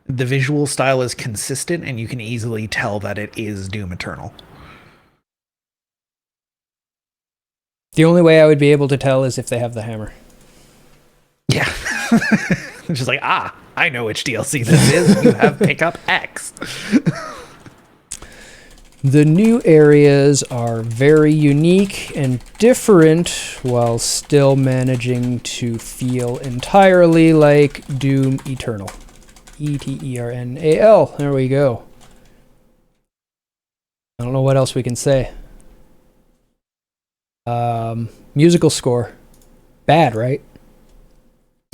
Speaker 3: visual style is consistent, and you can easily tell that it is Doom Eternal.
Speaker 1: The only way I would be able to tell is if they have the hammer.
Speaker 3: Yeah. It's just like, I know which DLC this is. You have pickup X.
Speaker 1: The new areas are very unique and different while still managing to feel entirely like Doom Eternal. Eternal. There we go. I don't know what else we can say. Musical score. Bad, right?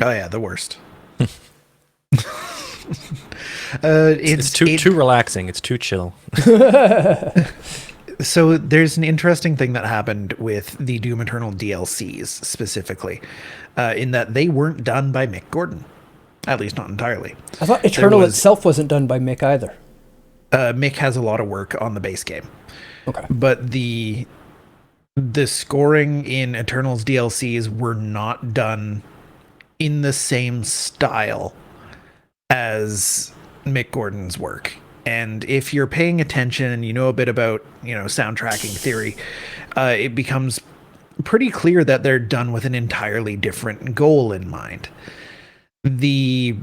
Speaker 3: Oh yeah, the worst.
Speaker 2: It's too relaxing. It's too chill.
Speaker 3: So there's an interesting thing that happened with the Doom Eternal DLCs specifically, in that they weren't done by Mick Gordon, at least not entirely.
Speaker 1: I thought Eternal itself wasn't done by Mick either.
Speaker 3: Mick has a lot of work on the base game.
Speaker 1: Okay.
Speaker 3: But the scoring in Eternal's DLCs were not done in the same style as Mick Gordon's work. And if you're paying attention and you know a bit about, soundtracking theory, it becomes pretty clear that they're done with an entirely different goal in mind. The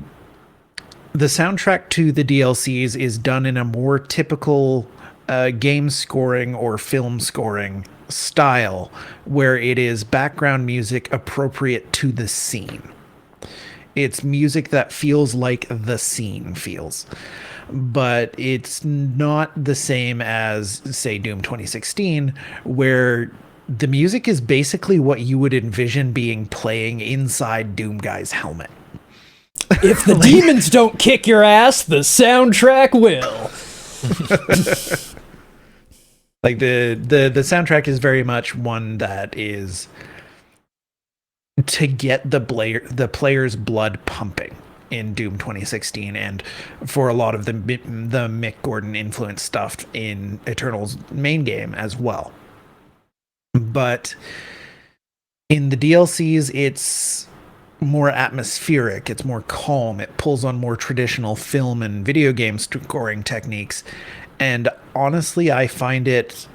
Speaker 3: soundtrack to the DLCs is done in a more typical game scoring or film scoring style, where it is background music appropriate to the scene. It's music that feels like the scene feels. But it's not the same as, say, Doom 2016, where the music is basically what you would envision being playing inside Doom Guy's helmet.
Speaker 1: If the demons don't kick your ass, the soundtrack will.
Speaker 3: Like the soundtrack is very much one that is to get the player's blood pumping in Doom 2016, and for a lot of the Mick Gordon influence stuff in Eternal's main game as well. But in the DLCs, it's more atmospheric, it's more calm, it pulls on more traditional film and video game scoring techniques, and honestly, I find it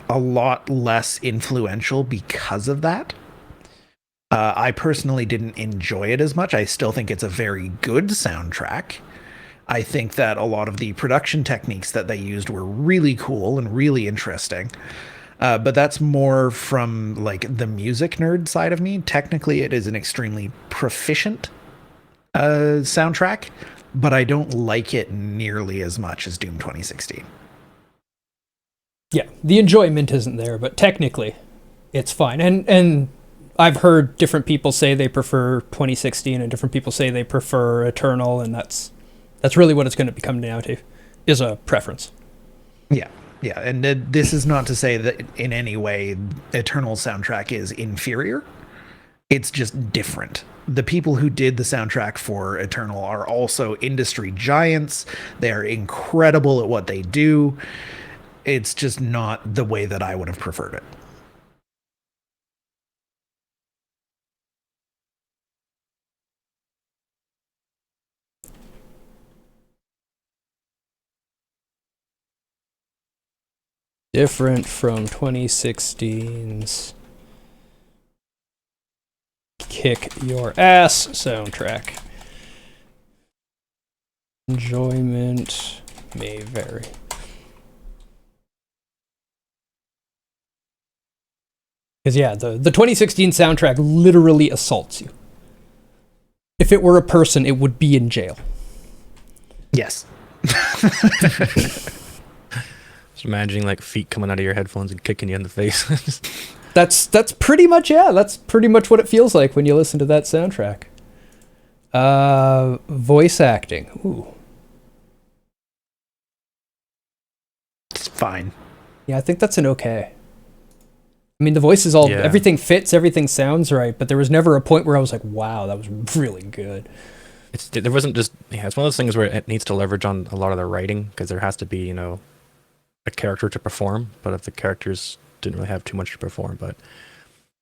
Speaker 3: a lot less influential because of that. I personally didn't enjoy it as much. I still think it's a very good soundtrack. I think that a lot of the production techniques that they used were really cool and really interesting. But that's more from like the music nerd side of me. Technically, it is an extremely proficient soundtrack, but I don't like it nearly as much as Doom 2016.
Speaker 1: Yeah, the enjoyment isn't there, but technically, it's fine. And I've heard different people say they prefer 2016, and different people say they prefer Eternal, and that's really what it's going to come down to, is a preference.
Speaker 3: Yeah, and this is not to say that in any way Eternal's soundtrack is inferior. It's just different. The people who did the soundtrack for Eternal are also industry giants. They are incredible at what they do. It's just not the way that I would have preferred it.
Speaker 1: Different from 2016's Kick Your Ass soundtrack. Enjoyment may vary. Because, yeah, the 2016 soundtrack literally assaults you. If it were a person, it would be in jail.
Speaker 3: Yes.
Speaker 2: Just imagining like feet coming out of your headphones and kicking you in the face.
Speaker 1: That's pretty much, yeah, that's pretty much what it feels like when you listen to that soundtrack. Voice acting. Ooh.
Speaker 3: It's fine.
Speaker 1: Yeah, I think that's an okay. I mean, the voice is all, everything fits, everything sounds right, but there was never a point where I was like, wow, that was really good.
Speaker 2: There wasn't just, it's one of those things where it needs to leverage on a lot of the writing, because there has to be, a character to perform, but if the characters didn't really have too much to perform, but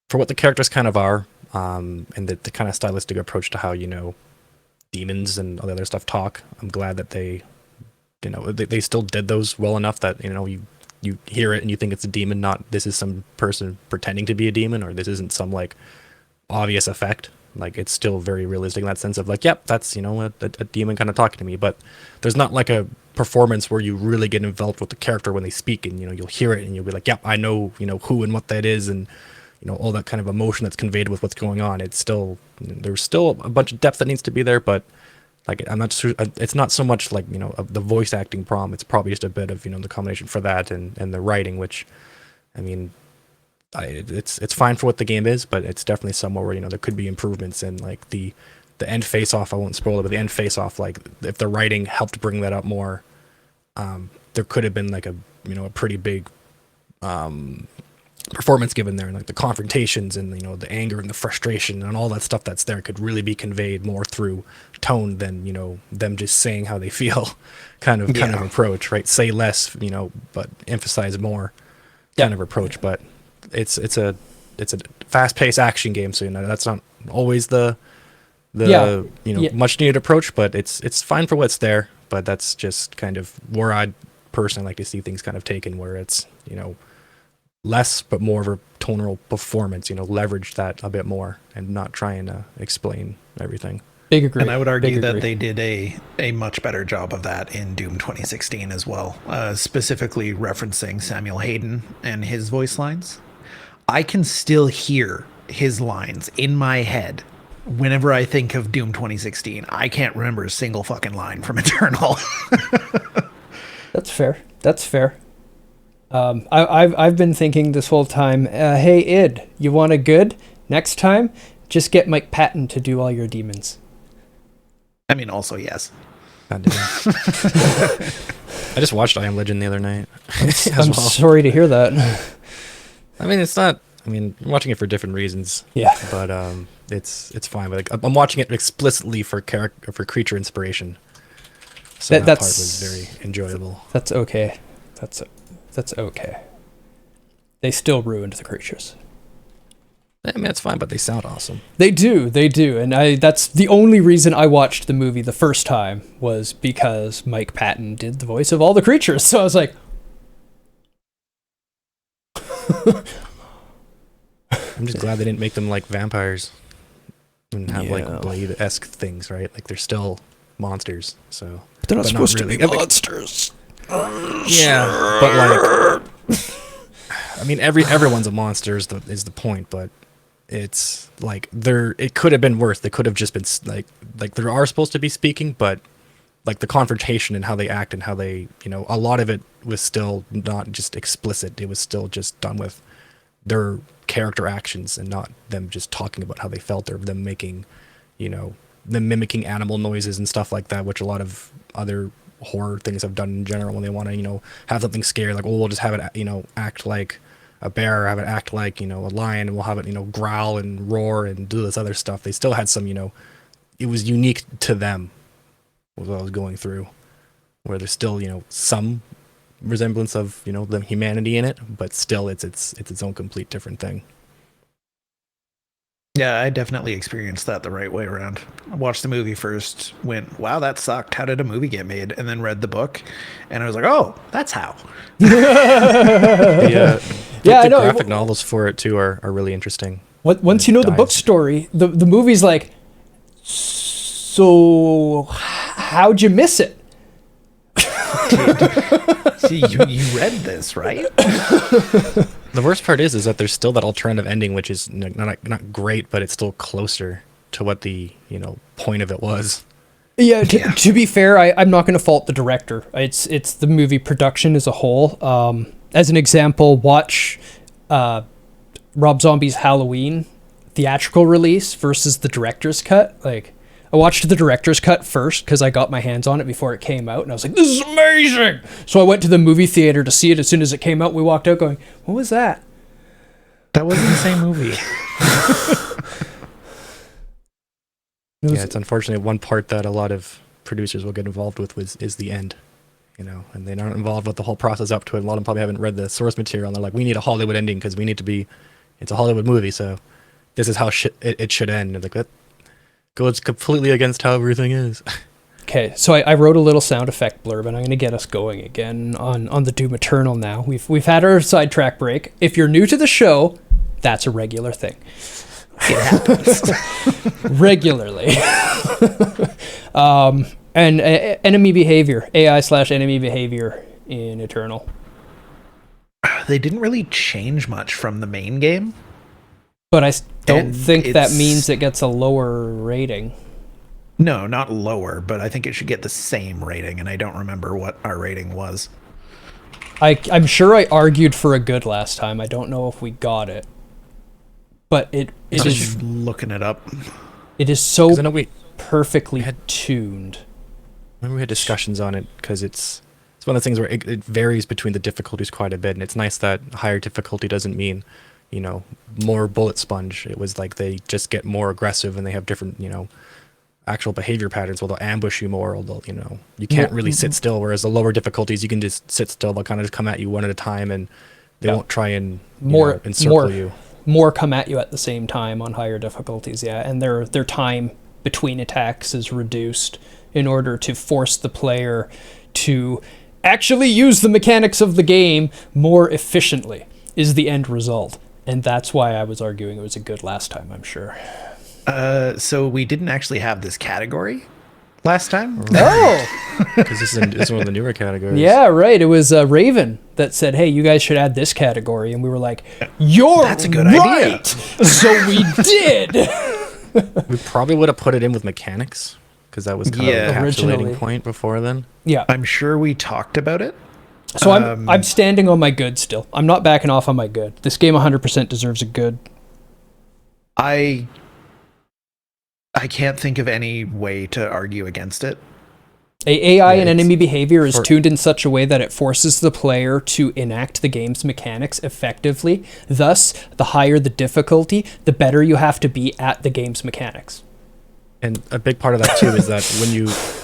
Speaker 2: for what the characters kind of are, and the kind of stylistic approach to how, demons and all the other stuff talk, I'm glad that they still did those well enough that, you hear it and you think it's a demon, not this is some person pretending to be a demon, or this isn't some like obvious effect. Like, it's still very realistic in that sense of like, yep, that's, a demon kind of talking to me, but there's not like a performance where you really get involved with the character when they speak, and, you'll hear it and you'll be like, yep, I know, who and what that is, and, all that kind of emotion that's conveyed with what's going on. It's still, there's still a bunch of depth that needs to be there, but like, I'm not sure, it's not so much like, of the voice acting problem. It's probably just a bit of, the combination for that and the writing, which, I mean, it's fine for what the game is, but it's definitely somewhere where, there could be improvements. And like the end face-off, I won't spoil it, but the end face-off, like if the writing helped bring that up more, there could have been like a pretty big performance given there, and like the confrontations and the anger and the frustration and all that stuff that's there could really be conveyed more through tone than them just saying how they feel kind of approach, right? Say less, but emphasize more kind of approach. But it's a fast-paced action game, so that's not always the much needed approach, but it's fine for what's there. But that's just kind of where I'd personally like to see things kind of taken, where it's less but more of a tonal performance, leverage that a bit more and not trying to explain everything.
Speaker 1: Big agree.
Speaker 3: And I would argue that they did a much better job of that in Doom 2016 as well, specifically referencing Samuel Hayden and his voice lines. I can still hear his lines in my head whenever I think of Doom 2016. I can't remember a single fucking line from Eternal.
Speaker 1: That's fair. I've been thinking this whole time, hey, id, you want a good? Next time, just get Mike Patton to do all your demons.
Speaker 3: I mean, also, yes.
Speaker 2: I just watched I Am Legend the other night.
Speaker 1: I'm sorry to hear that.
Speaker 2: I mean, it's not. I mean, I'm watching it for different reasons.
Speaker 1: Yeah.
Speaker 2: But it's fine. But like, I'm watching it explicitly for creature inspiration. So that part was very enjoyable.
Speaker 1: That's okay. That's okay. They still ruined the creatures.
Speaker 2: I mean, it's fine, but they sound awesome.
Speaker 1: They do, and that's the only reason I watched the movie the first time was because Mike Patton did the voice of all the creatures. So I was like,
Speaker 2: I'm just glad they didn't make them like vampires and have like
Speaker 1: Yeah.
Speaker 2: Blade-esque things, right? Like they're still monsters. So
Speaker 1: they're not
Speaker 2: but
Speaker 1: supposed
Speaker 2: really.
Speaker 1: to be monsters.
Speaker 2: Yeah, but like, I mean, everyone's a monster is the point, but it's like it could have been worse. They could have just been like they are supposed to be speaking, but like the confrontation and how they act and how they, a lot of it was still not just explicit. It was still just done with their character actions and not them just talking about how they felt or them making, them mimicking animal noises and stuff like that, which a lot of other horror things have done in general when they want to, have something scary, like, oh, we'll just have it, act like a bear, or have it act like, a lion, and we'll have it, growl and roar and do this other stuff. They still had some, it was unique to them, was what I was going through, where there's still, some resemblance of, the humanity in it, but still it's its own complete different thing.
Speaker 3: Yeah, I definitely experienced that the right way around. I watched the movie first, went, wow, that sucked. How did a movie get made? And then read the book, and I was like, oh, that's how.
Speaker 2: Yeah,
Speaker 1: Yeah, I
Speaker 2: the
Speaker 1: know.
Speaker 2: graphic novels for it too are really interesting.
Speaker 1: Once you know the book story, the movie's like, so how'd you miss it?
Speaker 3: See, you read this, right?
Speaker 2: The worst part is that there's still that alternative ending, which is not great, but it's still closer to what the point of it was.
Speaker 1: Yeah, to be fair, I'm not going to fault the director. It's the movie production as a whole. As an example, watch Rob Zombie's Halloween theatrical release versus the director's cut. Like, I watched the director's cut first because I got my hands on it before it came out, and I was like, this is amazing! So I went to the movie theater to see it. As soon as it came out, we walked out going, what was that?
Speaker 3: That wasn't the same movie.
Speaker 2: Yeah, it's unfortunately one part that a lot of producers will get involved with is the end, and they're not involved with the whole process up to it. A lot of them probably haven't read the source material, and they're like, we need a Hollywood ending because we need to be, it's a Hollywood movie, so this is how it should end. And like, that goes completely against how everything is.
Speaker 1: Okay, so I wrote a little sound effect blurb, and I'm going to get us going again on the Doom Eternal now. We've had our sidetrack break. If you're new to the show, that's a regular thing.
Speaker 3: It happens.
Speaker 1: Regularly. And enemy behavior, AI/enemy behavior in Eternal.
Speaker 3: They didn't really change much from the main game.
Speaker 1: But I don't
Speaker 3: And
Speaker 1: think that
Speaker 3: it's-
Speaker 1: means it gets a lower rating.
Speaker 3: No, not lower, but I think it should get the same rating, and I don't remember what our rating was.
Speaker 1: I'm sure I argued for a good last time. I don't know if we got it. But it
Speaker 3: I'm
Speaker 1: is
Speaker 3: looking it up.
Speaker 1: it is so
Speaker 2: 'Cause I know we
Speaker 1: perfectly tuned.
Speaker 2: remember we had discussions on it because it's one of the things where it varies between the difficulties quite a bit, and it's nice that higher difficulty doesn't mean more bullet sponge. It was like they just get more aggressive and they have different actual behavior patterns. Well, they'll ambush you more, or they'll you can't really sit still, whereas the lower difficulties you can just sit still. They'll kind of just come at you one at a time, and they won't try and encircle you.
Speaker 1: More come at you at the same time on higher difficulties, yeah, and their time between attacks is reduced in order to force the player to actually use the mechanics of the game more efficiently is the end result. And that's why I was arguing it was a good last time, I'm sure.
Speaker 3: So we didn't actually have this category last time.
Speaker 1: Oh!
Speaker 2: Because this is one of the newer categories.
Speaker 1: Yeah, right. It was Raven that said, hey, you guys should add this category. And we were like, you're
Speaker 3: That's a good
Speaker 1: right!
Speaker 3: idea.
Speaker 1: So we did!
Speaker 2: We probably would have put it in with mechanics, because that was kind
Speaker 3: Yeah.
Speaker 2: of the
Speaker 1: Originally.
Speaker 2: encapsulating point before then.
Speaker 1: Yeah.
Speaker 3: I'm sure we talked about it.
Speaker 1: So I'm standing on my good still. I'm not backing off on my good. This game 100% deserves a good.
Speaker 3: I can't think of any way to argue against it.
Speaker 1: AI
Speaker 2: Yeah,
Speaker 1: and
Speaker 2: it's
Speaker 1: enemy behavior is
Speaker 2: for-
Speaker 1: tuned in such a way that it forces the player to enact the game's mechanics effectively. Thus, the higher the difficulty, the better you have to be at the game's mechanics.
Speaker 2: And a big part of that too is that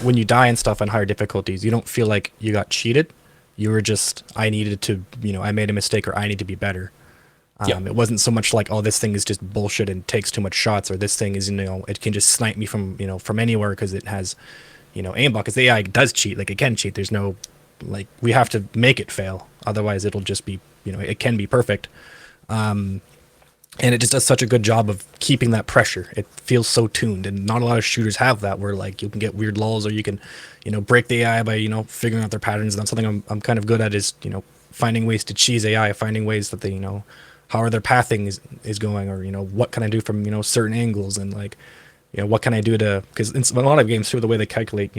Speaker 2: when you die and stuff on higher difficulties, you don't feel like you got cheated. You were just, I needed to, I made a mistake, or I need to be better.
Speaker 1: Yep.
Speaker 2: It wasn't so much like, oh, this thing is just bullshit and takes too much shots, or this thing is, it can just snipe me from, from anywhere because it has, aimbot. Because the AI does cheat, like it can cheat. There's no, like, we have to make it fail. Otherwise it'll just be, it can be perfect. And it just does such a good job of keeping that pressure. It feels so tuned, and not a lot of shooters have that, where like you can get weird lulls, or you can, break the AI by, figuring out their patterns. And that's something I'm kind of good at, is, finding ways to cheese AI, finding ways that they, how are their pathing is going, or, what can I do from, certain angles, and like, what can I do to, because in a lot of games, through the way they calculate,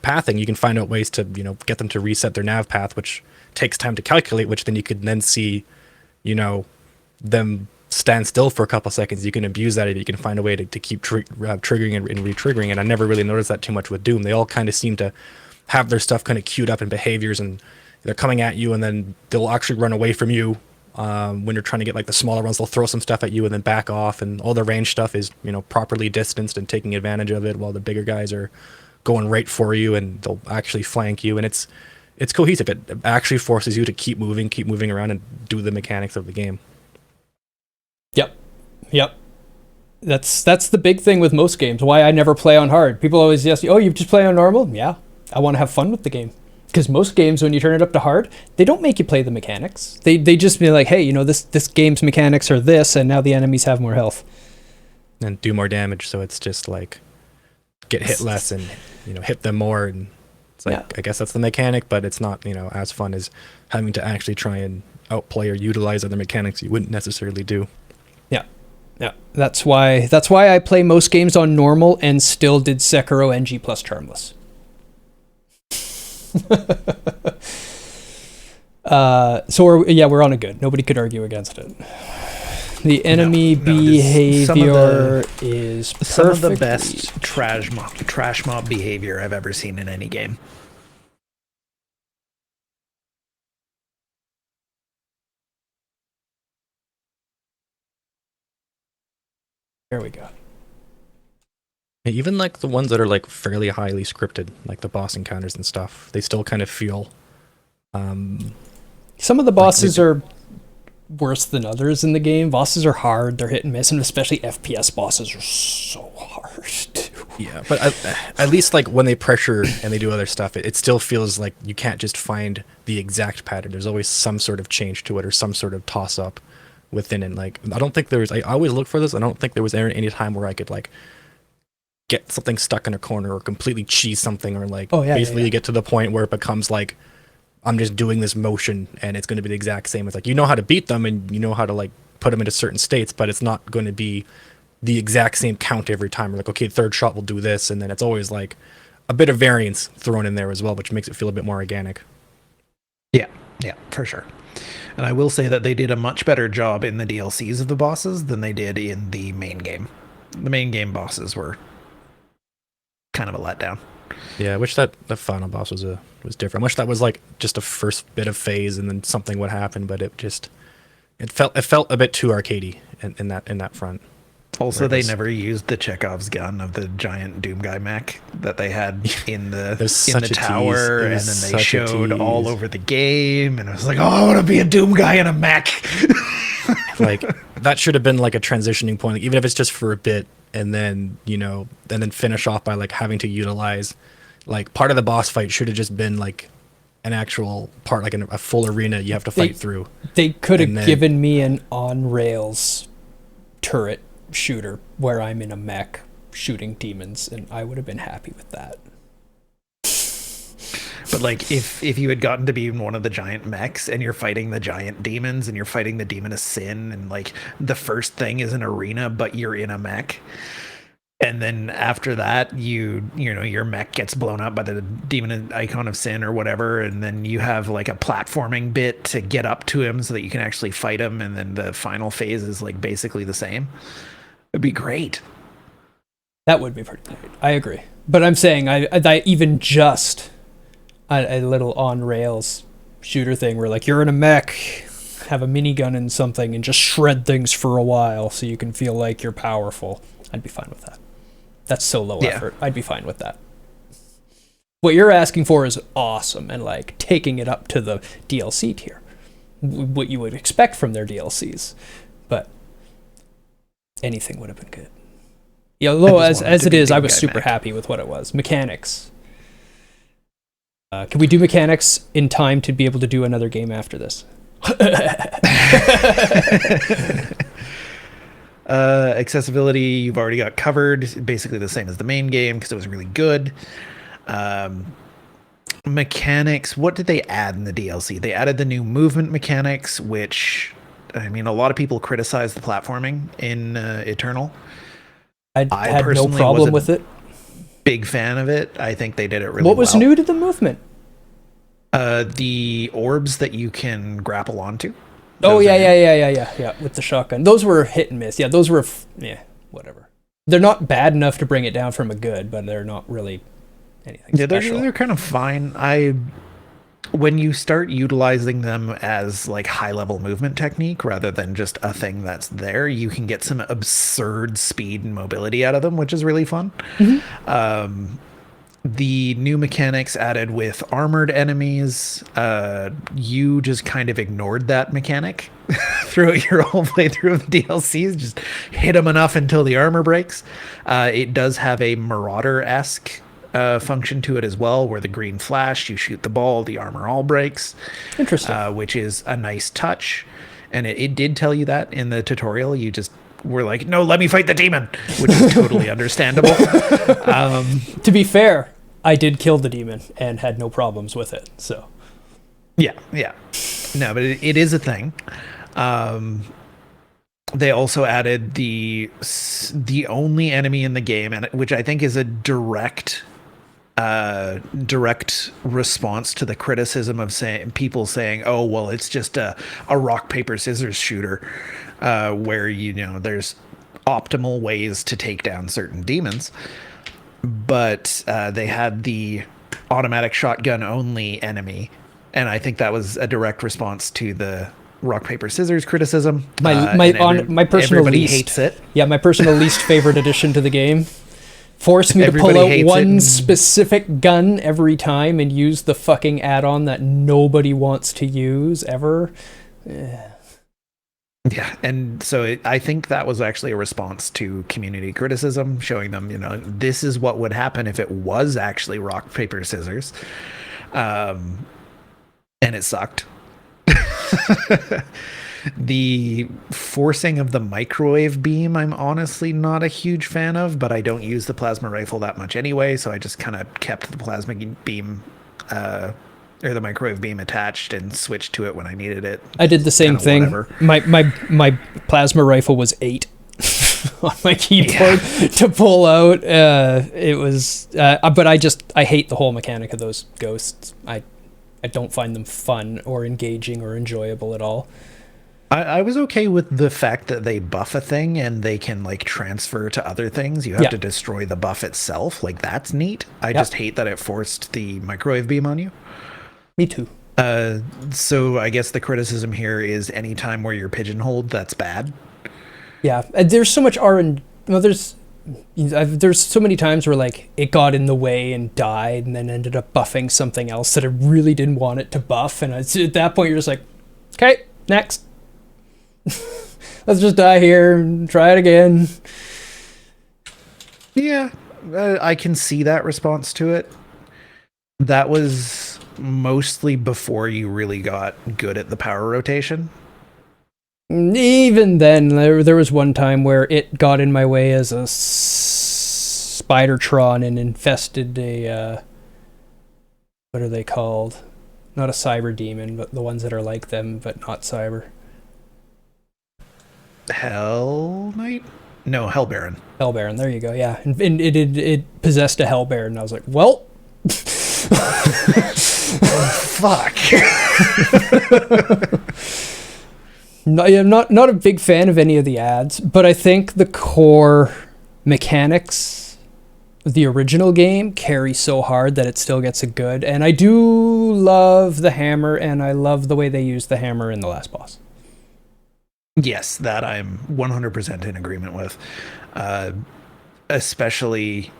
Speaker 2: pathing, you can find out ways to, get them to reset their nav path, which takes time to calculate, which then you could then see, them stand still for a couple seconds. You can abuse that, and you can find a way to keep triggering and re-triggering. And I never really noticed that too much with Doom. They all kind of seem to have their stuff kind of queued up in behaviors, and they're coming at you, and then they'll actually run away from you. When you're trying to get like the smaller ones, they'll throw some stuff at you and then back off, and all the range stuff is, properly distanced and taking advantage of it, while the bigger guys are going right for you, and they'll actually flank you. And it's cohesive. It actually forces you to keep moving around, and do the mechanics of the game.
Speaker 1: Yep. That's the big thing with most games. Why I never play on hard. People always ask, "Oh, you just play on normal?" Yeah, I want to have fun with the game. Because most games, when you turn it up to hard, they don't make you play the mechanics. They just be like, "Hey, this game's mechanics are this, and now the enemies have more health
Speaker 2: and do more damage." So it's just like get hit less and hit them more, and it's like, yeah. I guess that's the mechanic, but it's not as fun as having to actually try and outplay or utilize other mechanics you wouldn't necessarily do.
Speaker 1: Yeah, that's why I play most games on normal and still did Sekiro NG plus Charmless. So we're on a good. Nobody could argue against it. The enemy behavior is
Speaker 3: some of the best trash mob behavior I've ever seen in any game.
Speaker 1: There we go.
Speaker 2: Even like the ones that are like fairly highly scripted, like the boss encounters and stuff, they still kind of feel.
Speaker 1: Some of the bosses are worse than others in the game. Bosses are hard; they're hit and miss, and especially FPS bosses are so hard too.
Speaker 2: Yeah, but at least like when they pressure and they do other stuff, it still feels like you can't just find the exact pattern. There's always some sort of change to it, or some sort of toss up within it. Like I don't think there was. I always look for this. I don't think there was any time where I could like get something stuck in a corner, or completely cheese something, or like basically get to the point where it becomes like I'm just doing this motion and it's going to be the exact same. It's like how to beat them, and how to like put them into certain states, but it's not going to be the exact same count every time. We're like, okay, third shot will do this, and then it's always like a bit of variance thrown in there as well, which makes it feel a bit more organic.
Speaker 3: Yeah, for sure. And I will say that they did a much better job in the DLCs of the bosses than they did in the main game. The main game bosses were kind of a letdown.
Speaker 2: Yeah, I wish that the final boss was different. I wish that was like just a first bit of phase and then something would happen, but it felt a bit too arcadey in that front.
Speaker 3: Also, they never used the Chekhov's gun of the giant Doom guy mech that they had in the tower, and then they showed all over the game, and I was like, oh, I want to be a Doom guy in a mech.
Speaker 2: Like that should have been like a transitioning point, like, even if it's just for a bit, and then and then finish off by like having to utilize like part of the boss fight should have just been like an actual part, like a full arena you have to fight through.
Speaker 1: They could have given me an on rails turret shooter where I'm in a mech shooting demons, and I would have been happy with that.
Speaker 3: But like if you had gotten to be in one of the giant mechs and you're fighting the giant demons and you're fighting the demon of sin, and like the first thing is an arena but you're in a mech, and then after that your mech gets blown up by the demon icon of sin or whatever, and then you have like a platforming bit to get up to him so that you can actually fight him, and then the final phase is like basically the same. It'd be great.
Speaker 1: That would be pretty great. I agree. But I'm saying I even just a little on rails shooter thing where like you're in a mech, have a minigun and something, and just shred things for a while so you can feel like you're powerful. I'd be fine with that. That's so low effort. I'd be fine with that. What you're asking for is awesome and like taking it up to the DLC tier, what you would expect from their DLCs. But anything would have been good. Yeah, although as it is, I was super happy with what it was. Mechanics. Can we do mechanics in time to be able to do another game after this?
Speaker 3: Accessibility, you've already got covered. Basically the same as the main game because it was really good. Mechanics, what did they add in the DLC? They added the new movement mechanics, which, I mean, a lot of people criticize the platforming in Eternal.
Speaker 1: I had no problem with it.
Speaker 3: Big fan of it. I think they did it really well.
Speaker 1: What was new to the movement?
Speaker 3: The orbs that you can grapple onto.
Speaker 1: Oh, yeah, with the shotgun. Those were hit and miss. Yeah, those were, whatever. They're not bad enough to bring it down from a good, but they're not really anything special.
Speaker 3: They're kind of fine. When you start utilizing them as like high-level movement technique rather than just a thing that's there, you can get some absurd speed and mobility out of them, which is really fun. Mm-hmm. The new mechanics added with armored enemies, you just kind of ignored that mechanic throughout your whole playthrough of the DLCs. Just hit them enough until the armor breaks. It does have a Marauder-esque function to it as well, where the green flash, you shoot the ball, the armor all breaks.
Speaker 1: Interesting.
Speaker 3: Which is a nice touch. And it did tell you that in the tutorial. You just were like, no, let me fight the demon, which is totally understandable.
Speaker 1: To be fair, I did kill the demon and had no problems with it. So
Speaker 3: yeah. No, but it is a thing. They also added the only enemy in the game, and which I think is a direct response to the criticism of people saying, oh, well, it's just a rock, paper, scissors shooter, where, there's optimal ways to take down certain demons. But they had the automatic shotgun only enemy, and I think that was a direct response to the rock, paper, scissors criticism.
Speaker 1: My personal least
Speaker 3: hates it.
Speaker 1: Yeah, my personal least favorite addition to the game. Forced me to pull out one specific gun every time and use the fucking add-on that nobody wants to use ever.
Speaker 3: Yeah, and so I think that was actually a response to community criticism, showing them, this is what would happen if it was actually rock, paper, scissors. And it sucked. The forcing of the microwave beam, I'm honestly not a huge fan of, but I don't use the plasma rifle that much anyway, so I just kind of kept the plasma beam or the microwave beam attached and switched to it when I needed it.
Speaker 1: I did the same thing. My plasma rifle was 8 on my keyboard to pull out. It was, but I hate the whole mechanic of those ghosts. I don't find them fun or engaging or enjoyable at all.
Speaker 3: I was okay with the fact that they buff a thing and they can like transfer to other things. You have to destroy the buff itself. Like, that's neat. I just hate that it forced the microwave beam on you.
Speaker 1: Me too.
Speaker 3: So I guess the criticism here is anytime where you're pigeonholed, that's bad.
Speaker 1: Yeah, there's so much there's so many times where like it got in the way and died and then ended up buffing something else that I really didn't want it to buff, and at that point you're just like, okay, next. Let's just die here and try it again.
Speaker 3: Yeah, I can see that response to it. That was mostly before you really got good at the power rotation.
Speaker 1: Even then, there was one time where it got in my way as a Spidertron and infested a, what are they called? Not a cyber demon, but the ones that are like them, but not cyber.
Speaker 3: Hell Knight? No, Hellbaron.
Speaker 1: Hellbaron, there you go, yeah. And it possessed a Hellbaron, and I was like, well...
Speaker 3: Fuck.
Speaker 1: I'm not a big fan of any of the ads, but I think the core mechanics the original game carry so hard that it still gets a good. And I do love the hammer, and I love the way they use the hammer in the last boss.
Speaker 3: Yes, that I'm 100% in agreement with. Especially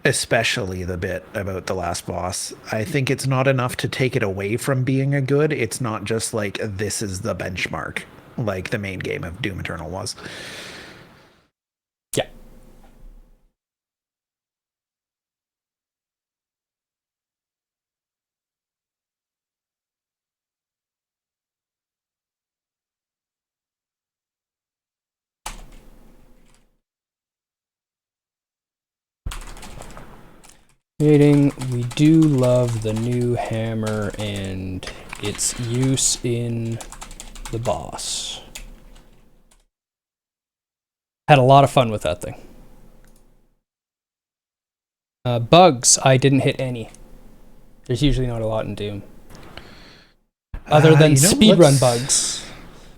Speaker 3: the bit about the last boss. I think it's not enough to take it away from being a good. It's not just like this is the benchmark, like the main game of Doom Eternal was.
Speaker 1: Yeah. We do love the new hammer and its use in the boss. Had a lot of fun with that thing. Bugs, I didn't hit any. There's usually not a lot in Doom. Other than speedrun bugs.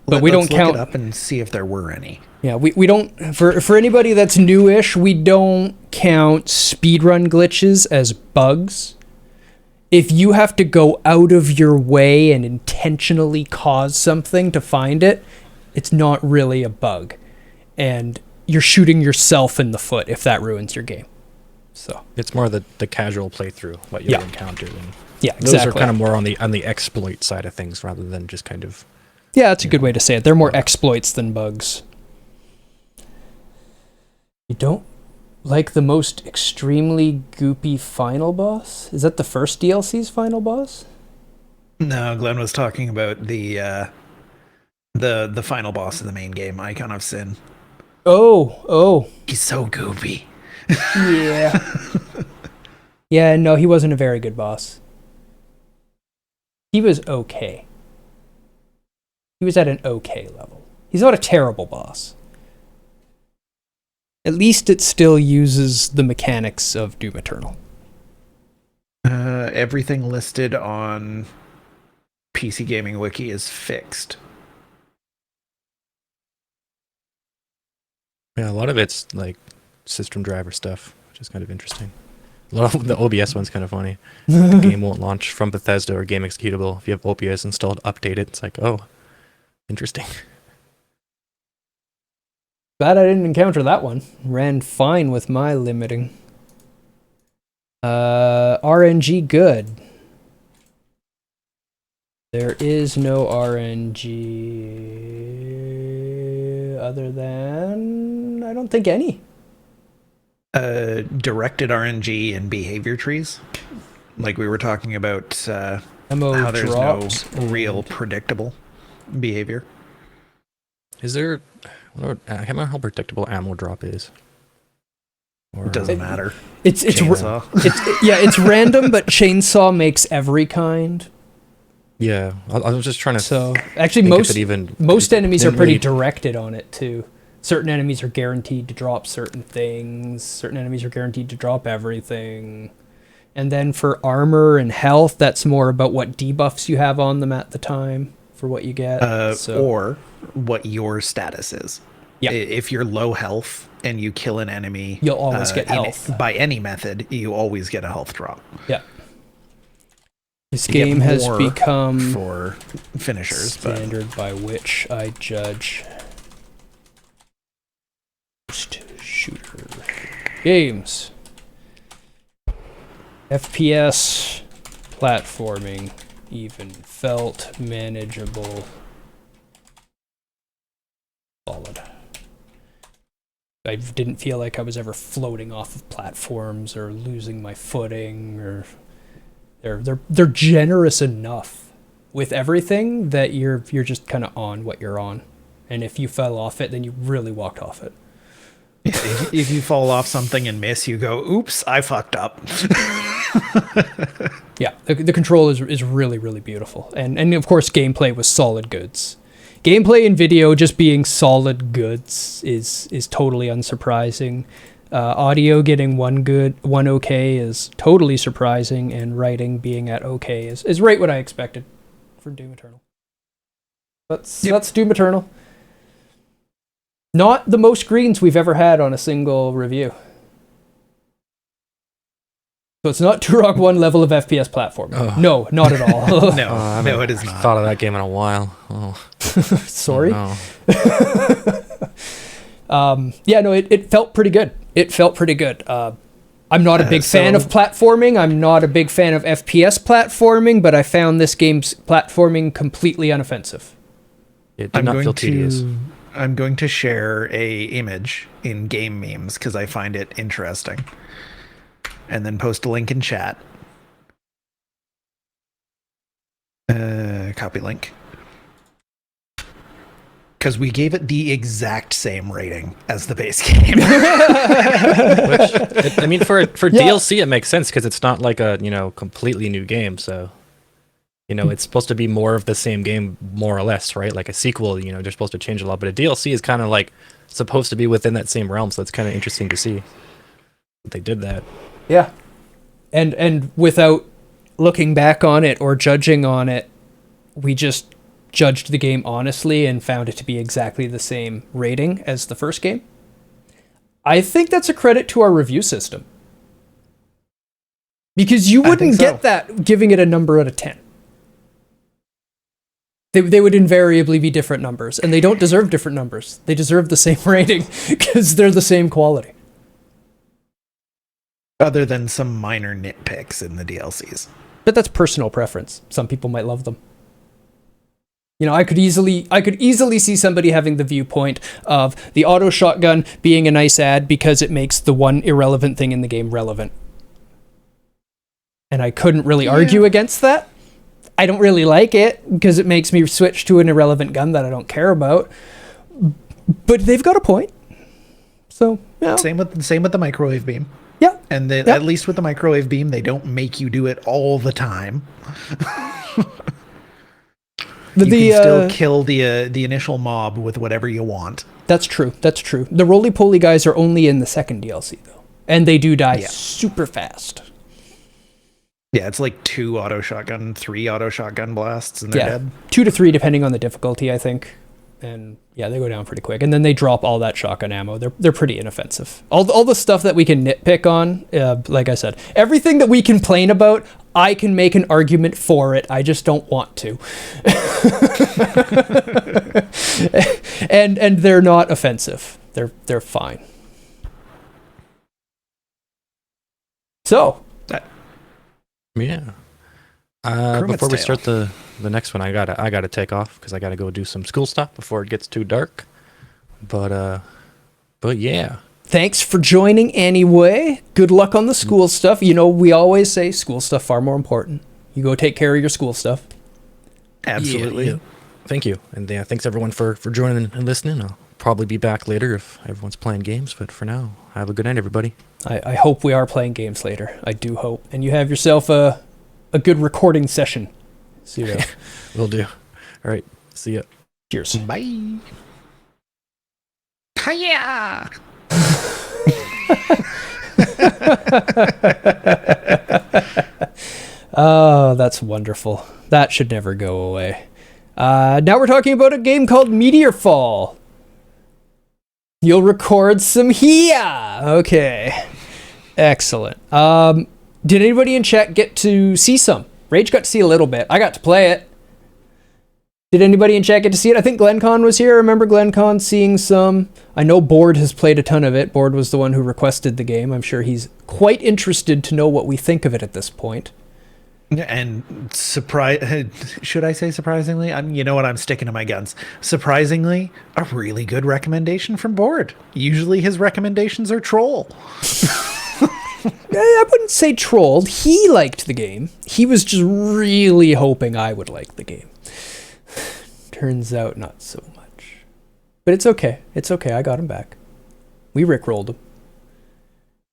Speaker 1: But we don't count.
Speaker 3: Look it up and see if there were any.
Speaker 1: Yeah, we don't, for anybody that's newish, we don't count speedrun glitches as bugs. If you have to go out of your way and intentionally cause something to find it, it's not really a bug. And you're shooting yourself in the foot if that ruins your game. So
Speaker 2: it's more the casual playthrough, what you'll encounter. And
Speaker 1: yeah, exactly.
Speaker 2: Those are kind of more on the exploit side of things rather than just kind of...
Speaker 1: Yeah, that's a good way to say it. They're more exploits than bugs. You don't like the most extremely goopy final boss? Is that the first DLC's final boss?
Speaker 3: No, Glenn was talking about the final boss of the main game, Icon of Sin.
Speaker 1: Oh.
Speaker 3: He's so goopy.
Speaker 1: Yeah. Yeah, no, he wasn't a very good boss. He was okay. He was at an okay level. He's not a terrible boss. At least it still uses the mechanics of Doom Eternal.
Speaker 3: Everything listed on PC Gaming Wiki is fixed.
Speaker 2: Yeah, a lot of it's like system driver stuff, which is kind of interesting. A lot of the OBS one's kind of funny. The game won't launch from Bethesda or game executable. If you have OBS installed, update it. It's like, oh, interesting.
Speaker 1: Glad I didn't encounter that one. Ran fine with my limiting. RNG good. There is no RNG other than, I don't think any.
Speaker 3: Directed RNG and behavior trees. Like we were talking about
Speaker 1: how
Speaker 3: there's no real predictable behavior.
Speaker 2: Is there... I can't remember how predictable ammo drop is.
Speaker 3: Or, it doesn't matter.
Speaker 1: It's random, but chainsaw makes every kind.
Speaker 2: Yeah, I was just trying to.
Speaker 1: So actually, most enemies are pretty directed on it too. Certain enemies are guaranteed to drop certain things. Certain enemies are guaranteed to drop everything. And then for armor and health, that's more about what debuffs you have on them at the time for what you get.
Speaker 3: Or what your status is.
Speaker 1: Yeah.
Speaker 3: If you're low health and you kill an enemy,
Speaker 1: you'll always get health.
Speaker 3: By any method, you always get a health drop.
Speaker 1: Yeah. This game has become
Speaker 3: for finishers
Speaker 1: standard by which I judge shooter games. FPS, platforming, even felt manageable. Solid. I didn't feel like I was ever floating off of platforms or losing my footing, or they're generous enough with everything that you're just kind of on what you're on, and if you fell off it, then you really walked off it.
Speaker 3: If you fall off something and miss, you go, "Oops, I fucked up."
Speaker 1: Yeah, the control is really, really beautiful, and of course gameplay was solid goods. Gameplay in video just being solid goods is totally unsurprising. Audio getting one okay is totally surprising, and writing being at okay is right what I expected for Doom Eternal. That's Doom Eternal. Not the most greens we've ever had on a single review. So it's not Turok 1 level of FPS platform.
Speaker 2: Oh.
Speaker 1: No, not at all.
Speaker 3: No, it is not.
Speaker 2: Thought of that game in a while. Oh,
Speaker 1: Sorry.
Speaker 2: no.
Speaker 1: Yeah, no, it felt pretty good. It felt pretty good. I'm not a big fan of platforming. I'm not a big fan of FPS platforming, but I found this game's platforming completely unoffensive.
Speaker 2: It did not feel tedious.
Speaker 3: I'm going to share a image in game memes because I find it interesting, and then post a link in chat. Copy link. Because we gave it the exact same rating as the base game.
Speaker 2: Which, I mean, for DLC, it makes sense because it's not like a completely new game. So, it's supposed to be more of the same game, more or less, right? Like a sequel, they're supposed to change a lot, but a DLC is kind of like supposed to be within that same realm. So it's kind of interesting to see that they did that.
Speaker 1: Yeah, and without looking back on it or judging on it, we just judged the game honestly and found it to be exactly the same rating as the first game. I think that's a credit to our review system. Because you wouldn't get that giving it a number out of 10. They would invariably be different numbers, and they don't deserve different numbers. They deserve the same rating because they're the same quality.
Speaker 3: Other than some minor nitpicks in the DLCs.
Speaker 1: But that's personal preference. Some people might love them. I could easily see somebody having the viewpoint of the auto shotgun being a nice add because it makes the one irrelevant thing in the game relevant. And I couldn't really argue against that. I don't really like it because it makes me switch to an irrelevant gun that I don't care about. But they've got a point. So, yeah.
Speaker 3: Same with the microwave beam.
Speaker 1: Yeah.
Speaker 3: And at least with the microwave beam, they don't make you do it all the time. You can still kill the initial mob with whatever you want.
Speaker 1: That's true. The roly-poly guys are only in the second DLC, though. And they do die super fast.
Speaker 3: Yeah, it's like 3 auto shotgun blasts, and they're dead.
Speaker 1: 2 to 3, depending on the difficulty, I think. And yeah, they go down pretty quick. And then they drop all that shotgun ammo. They're pretty inoffensive. All the stuff that we can nitpick on, like I said, everything that we complain about, I can make an argument for it. I just don't want to. and they're not offensive. They're fine. So.
Speaker 2: Yeah. Before we start the next one, I gotta take off because I gotta go do some school stuff before it gets too dark. But yeah.
Speaker 1: Thanks for joining anyway. Good luck on the school stuff. We always say school stuff far more important. You go take care of your school stuff.
Speaker 3: Absolutely.
Speaker 2: Yeah. Thank you. And thanks everyone for joining and listening. I'll probably be back later if everyone's playing games, but for now, have a good night, everybody.
Speaker 1: I hope we are playing games later. I do hope. And you have yourself a good recording session. Pseudo.
Speaker 2: Will do. All right. See ya.
Speaker 1: Cheers.
Speaker 3: Bye. Hiya!
Speaker 1: Oh, that's wonderful. That should never go away. Now we're talking about a game called Meteorfall. You'll record some here. Okay. Excellent. Did anybody in chat get to see some? Rage got to see a little bit. I got to play it. Did anybody in chat get to see it? I think GlenCon was here. I remember GlenCon seeing some. I know Board has played a ton of it. Board was the one who requested the game. I'm sure he's quite interested to know what we think of it at this point.
Speaker 3: And should I say surprisingly? You know what? I'm sticking to my guns. Surprisingly, a really good recommendation from Board. Usually his recommendations are troll.
Speaker 1: I wouldn't say trolled. He liked the game. He was just really hoping I would like the game. Turns out not so much. But it's okay. It's okay. I got him back. We rickrolled him.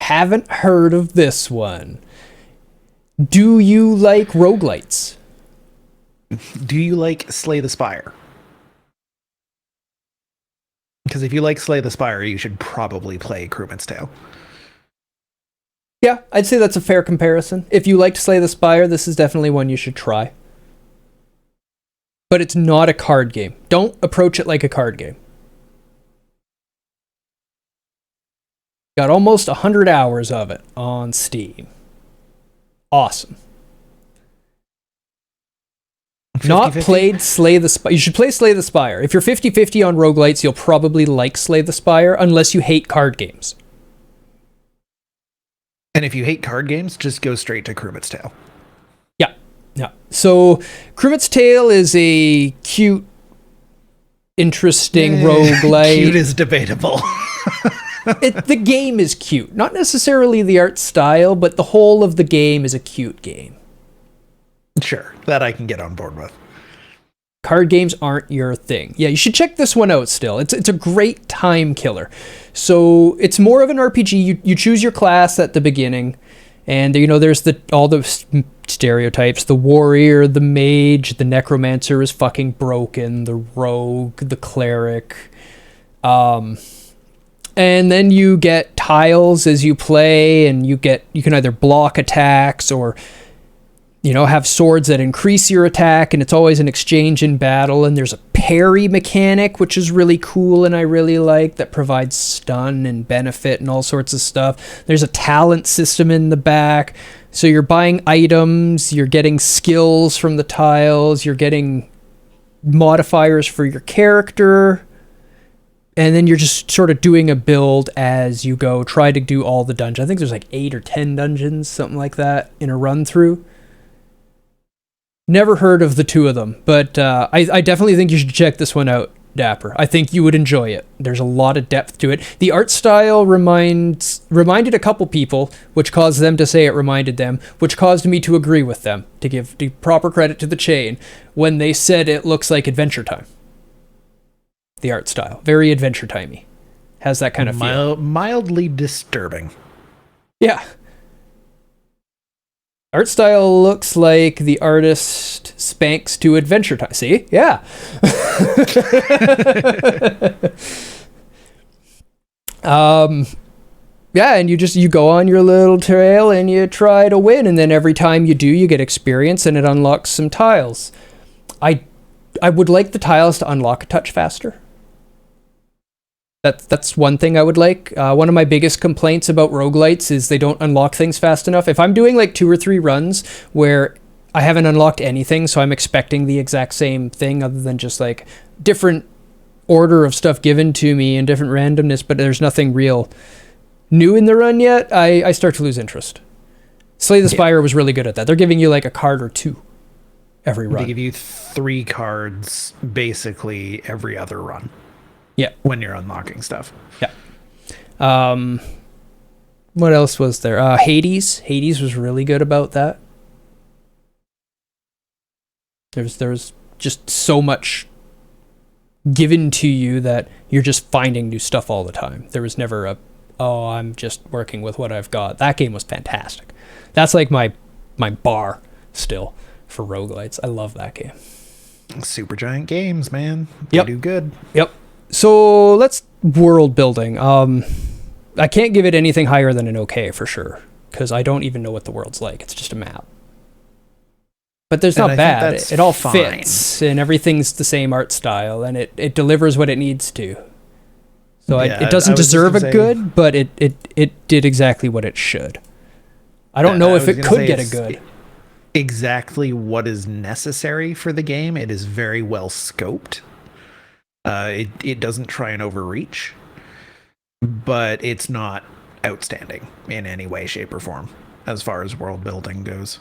Speaker 1: Haven't heard of this one. Do you like roguelites?
Speaker 3: Do you like Slay the Spire? Because if you like Slay the Spire, you should probably play Krumit's Tale.
Speaker 1: Yeah, I'd say that's a fair comparison. If you liked Slay the Spire, this is definitely one you should try. But it's not a card game. Don't approach it like a card game. Got almost 100 hours of it on Steam. Awesome. Not
Speaker 3: 50-50?
Speaker 1: played Slay the Spire. You should play Slay the Spire. If you're 50-50 on roguelites, you'll probably like Slay the Spire, unless you hate card games.
Speaker 3: And if you hate card games, just go straight to Krumit's Tale.
Speaker 1: Yeah. Yeah. So, Krumit's Tale is a cute, interesting roguelite.
Speaker 3: Cute is debatable.
Speaker 1: The game is cute. Not necessarily the art style, but the whole of the game is a cute game.
Speaker 3: Sure, that I can get on board with.
Speaker 1: Card games aren't your thing. Yeah, you should check this one out still. It's a great time killer. So it's more of an RPG. You choose your class at the beginning, and there's all the stereotypes. The warrior, the mage, the necromancer is fucking broken, the rogue, the cleric. And then you get tiles as you play, and you can either block attacks or have swords that increase your attack, and it's always an exchange in battle. And there's a parry mechanic, which is really cool and I really like, that provides stun and benefit and all sorts of stuff. There's a talent system in the back. So you're buying items, you're getting skills from the tiles, you're getting modifiers for your character, and then you're just sort of doing a build as you go. Try to do all the dungeons. I think there's like 8 or 10 dungeons, something like that, in a run through. Never heard of the two of them, but I definitely think you should check this one out, Dapper. I think you would enjoy it. There's a lot of depth to it. The art style reminded a couple people, which caused them to say it reminded them, which caused me to agree with them, to give the proper credit to the chain, when they said it looks like Adventure Time. The art style. Very Adventure Timey. Has that kind of feel.
Speaker 3: Mildly disturbing.
Speaker 1: Yeah. Art style looks like the artist spanks to Adventure Time. See? Yeah. Yeah, and you go on your little trail and you try to win, and then every time you do, you get experience and it unlocks some tiles. I would like the tiles to unlock a touch faster. That's one thing I would like. One of my biggest complaints about roguelites is they don't unlock things fast enough. If I'm doing like 2 or 3 runs where I haven't unlocked anything, so I'm expecting the exact same thing other than just like different order of stuff given to me and different randomness, but there's nothing real new in the run yet, I start to lose interest. Slay the Spire was really good at that. They're giving you like a card or 2 every run.
Speaker 3: They give you 3 cards basically every other run.
Speaker 1: Yeah.
Speaker 3: When you're unlocking stuff.
Speaker 1: Yeah. What else was there? Hades. Hades was really good about that. There's just so much given to you that you're just finding new stuff all the time. There was never I'm just working with what I've got. That game was fantastic. That's like my bar still for roguelites. I love that game.
Speaker 3: Super giant games, man. They do good.
Speaker 1: Yep. So let's world building. I can't give it anything higher than an okay for sure, because I don't even know what the world's like. It's just a map. But there's not bad. It all fits, and everything's the same art style, and it delivers what it needs to. So it doesn't deserve a good, but it did exactly what it should. I don't know if it could get a good.
Speaker 3: Exactly what is necessary for the game. It is very well scoped. It doesn't try and overreach, but it's not outstanding in any way, shape, or form as far as world building goes.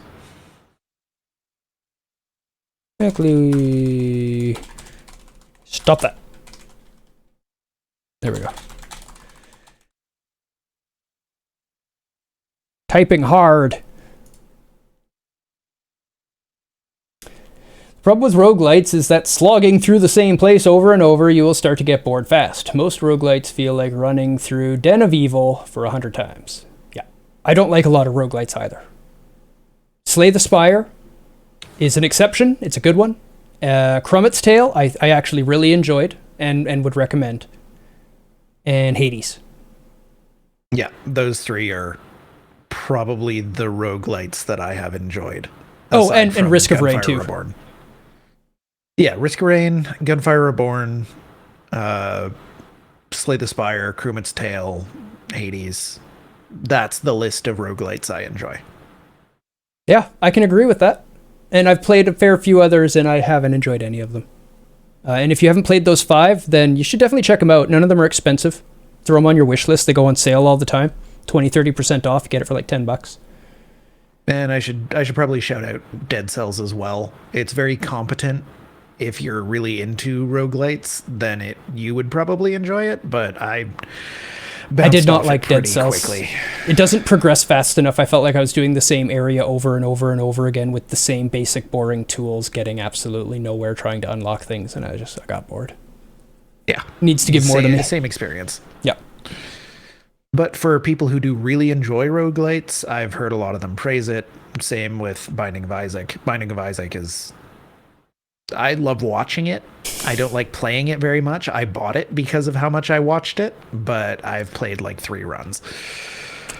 Speaker 1: Exactly. Stop that. There we go. Typing hard. The problem with roguelites is that slogging through the same place over and over, you will start to get bored fast. Most roguelites feel like running through Den of Evil for 100 times. Yeah. I don't like a lot of roguelites either. Slay the Spire is an exception. It's a good one. Krumit's Tale, I actually really enjoyed and would recommend. And Hades.
Speaker 3: Yeah, those 3 are probably the roguelites that I have enjoyed.
Speaker 1: Oh, and Risk of Rain, too.
Speaker 3: Reborn. Yeah, Risk of Rain, Gunfire Reborn, Slay the Spire, Krumit's Tale, Hades. That's the list of roguelites I enjoy.
Speaker 1: Yeah, I can agree with that. And I've played a fair few others, and I haven't enjoyed any of them. And if you haven't played those 5, then you should definitely check them out. None of them are expensive. Throw them on your wish list. They go on sale all the time. 20-30% off. You get it for like $10.
Speaker 3: And I should probably shout out Dead Cells as well. It's very competent. If you're really into roguelites, then you would probably enjoy it, but I
Speaker 1: did not like Dead Cells.
Speaker 3: Quickly.
Speaker 1: It doesn't progress fast enough. I felt like I was doing the same area over and over and over again with the same basic boring tools, getting absolutely nowhere trying to unlock things, and I got bored.
Speaker 3: Yeah.
Speaker 1: Needs to give more to me.
Speaker 3: The same experience.
Speaker 1: Yeah.
Speaker 3: But for people who do really enjoy roguelites, I've heard a lot of them praise it. Same with Binding of Isaac. Binding of Isaac is... I love watching it. I don't like playing it very much. I bought it because of how much I watched it, but I've played like 3 runs.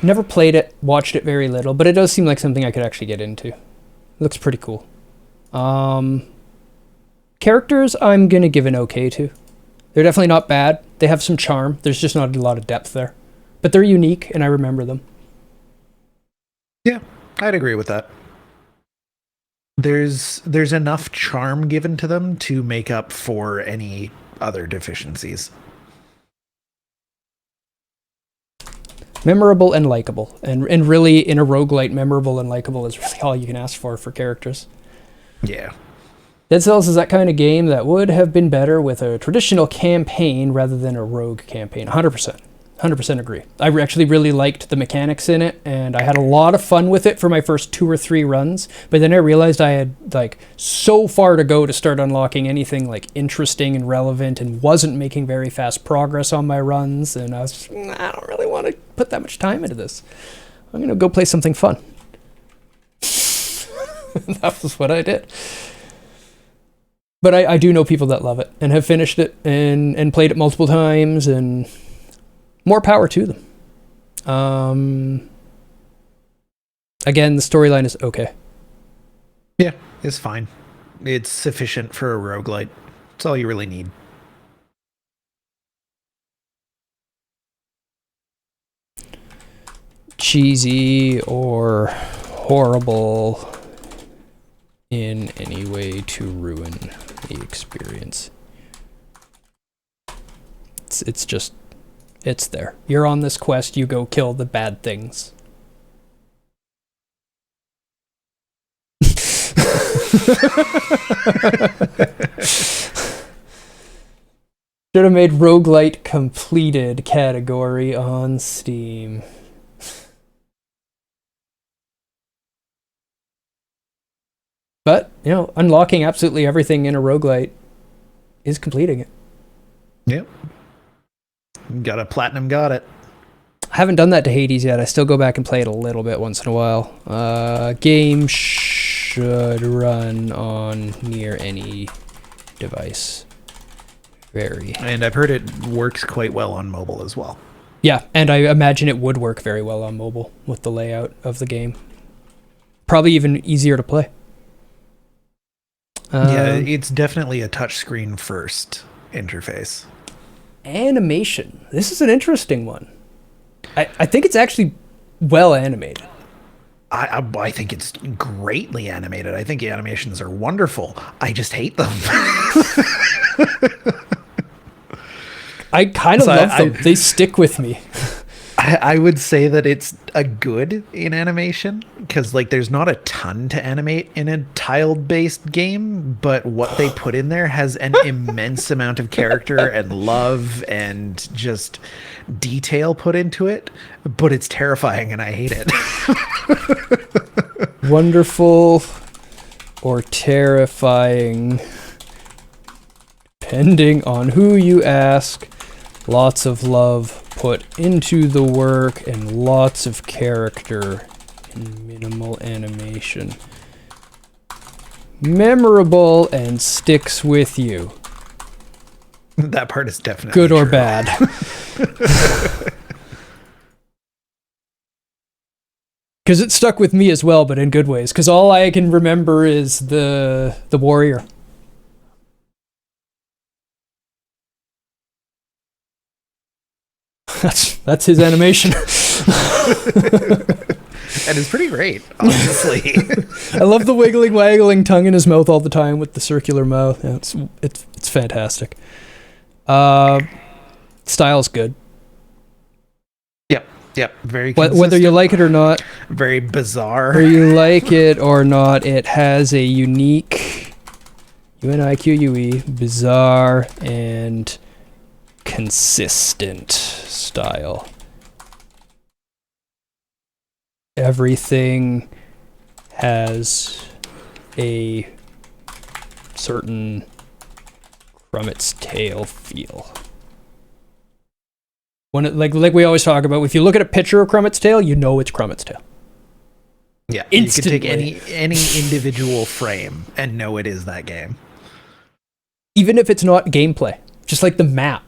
Speaker 1: Never played it, watched it very little, but it does seem like something I could actually get into. Looks pretty cool. Characters, I'm going to give an okay to. They're definitely not bad. They have some charm. There's just not a lot of depth there. But they're unique, and I remember them.
Speaker 3: Yeah, I'd agree with that. There's enough charm given to them to make up for any other deficiencies.
Speaker 1: Memorable and likable. And really, in a roguelite, memorable and likable is really all you can ask for characters.
Speaker 3: Yeah.
Speaker 1: Dead Cells is that kind of game that would have been better with a traditional campaign rather than a rogue campaign. 100%. 100% agree. I actually really liked the mechanics in it, and I had a lot of fun with it for my first 2 or 3 runs, but then I realized I had like so far to go to start unlocking anything like interesting and relevant, and wasn't making very fast progress on my runs, and I was just, I don't really want to put that much time into this. I'm going to go play something fun. That was what I did. But I do know people that love it and have finished it and played it multiple times, and more power to them. Again, the storyline is okay.
Speaker 3: Yeah, it's fine. It's sufficient for a roguelite. It's all you really need.
Speaker 1: Cheesy or horrible in any way to ruin the experience. It's just... It's there. You're on this quest, you go kill the bad things. Should have made roguelite completed category on Steam. But, unlocking absolutely everything in a roguelite is completing it.
Speaker 3: Yep. Got a platinum, got it.
Speaker 1: I haven't done that to Hades yet. I still go back and play it a little bit once in a while. Game should run on near any device.
Speaker 3: And I've heard it works quite well on mobile as well.
Speaker 1: Yeah, and I imagine it would work very well on mobile with the layout of the game. Probably even easier to play.
Speaker 3: Yeah, it's definitely a touchscreen first interface.
Speaker 1: Animation. This is an interesting one. I think it's actually well animated.
Speaker 3: I think it's greatly animated. I think the animations are wonderful. I just hate them.
Speaker 1: I kind of love them. They stick with me.
Speaker 3: I would say that it's a good in animation because there's not a ton to animate in a tiled-based game, but what they put in there has an immense amount of character and love and just detail put into it, but it's terrifying and I hate it.
Speaker 1: Wonderful or terrifying, depending on who you ask. Lots of love put into the work and lots of character and minimal animation. Memorable and sticks with you.
Speaker 3: That part is definitely
Speaker 1: good or
Speaker 3: true.
Speaker 1: bad. Because it stuck with me as well, but in good ways. Because all I can remember is the warrior. That's his animation.
Speaker 3: And it's pretty great, honestly.
Speaker 1: I love the wiggling, waggling tongue in his mouth all the time with the circular mouth. Yeah, it's fantastic. Style's good.
Speaker 3: Yep. Very consistent.
Speaker 1: Whether you like it or not,
Speaker 3: Very bizarre.
Speaker 1: whether you like it or not, it has a unique UNIQUE, bizarre and consistent style. Everything has a certain Krumit's tail feel. When it, like we always talk about, if you look at a picture of Krumit's tail, you know it's Krumit's tail.
Speaker 3: Yeah,
Speaker 1: Instantly.
Speaker 3: you can take any individual frame and know it is that game.
Speaker 1: Even if it's not gameplay, just like the map.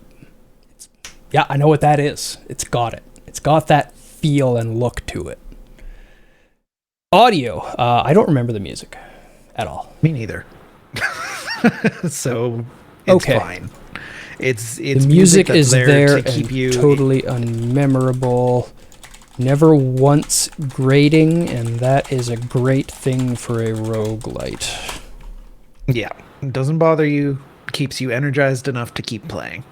Speaker 1: Yeah, I know what that is. It's got it. It's got that feel and look to it. Audio, I don't remember the music at all.
Speaker 3: Me neither. So it's fine. It's
Speaker 1: the music is there
Speaker 3: to keep
Speaker 1: and
Speaker 3: you
Speaker 1: totally unmemorable. Never once grating, and that is a great thing for a roguelite.
Speaker 3: Yeah, it doesn't bother you. Keeps you energized enough to keep playing.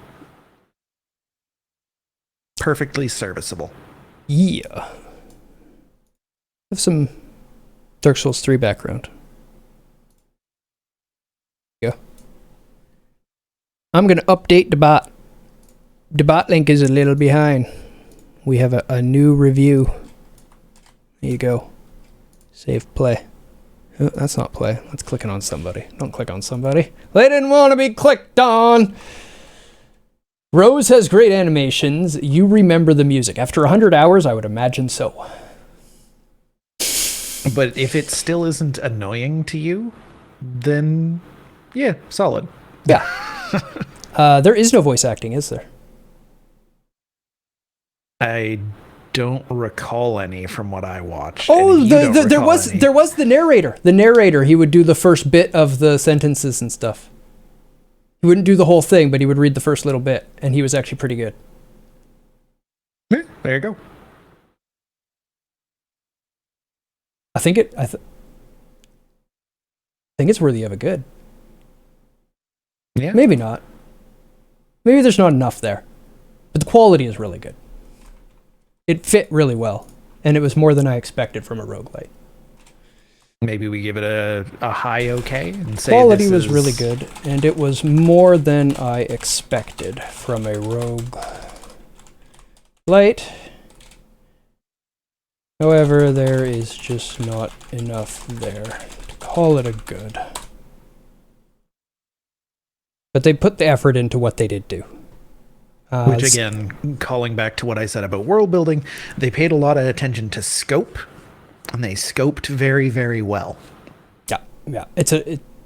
Speaker 3: Perfectly serviceable.
Speaker 1: Yeah. Have some Dark Souls 3 background. Yeah. I'm going to update the bot. The bot link is a little behind. We have a new review. There you go. Save play. Oh, that's not play. That's clicking on somebody. Don't click on somebody. They didn't want to be clicked on. Rose has great animations. You remember the music. After 100 hours, I would imagine so.
Speaker 3: But if it still isn't annoying to you, then yeah, solid.
Speaker 1: Yeah. There is no voice acting, is there?
Speaker 3: I don't recall any from what I watched.
Speaker 1: Oh, there was the narrator. The narrator, he would do the first bit of the sentences and stuff. He wouldn't do the whole thing, but he would read the first little bit, and he was actually pretty good.
Speaker 3: Yeah, there you go.
Speaker 1: I think it's worthy of a good.
Speaker 3: Yeah.
Speaker 1: Maybe not. Maybe there's not enough there. But the quality is really good. It fit really well, and it was more than I expected from a roguelite.
Speaker 3: Maybe we give it a high okay and say
Speaker 1: Quality was really good, and it was more than I expected from a roguelite. However, there is just not enough there to call it a good. But they put the effort into what they did do.
Speaker 3: Which again, calling back to what I said about world building, they paid a lot of attention to scope, and they scoped very, very well.
Speaker 1: Yeah. It's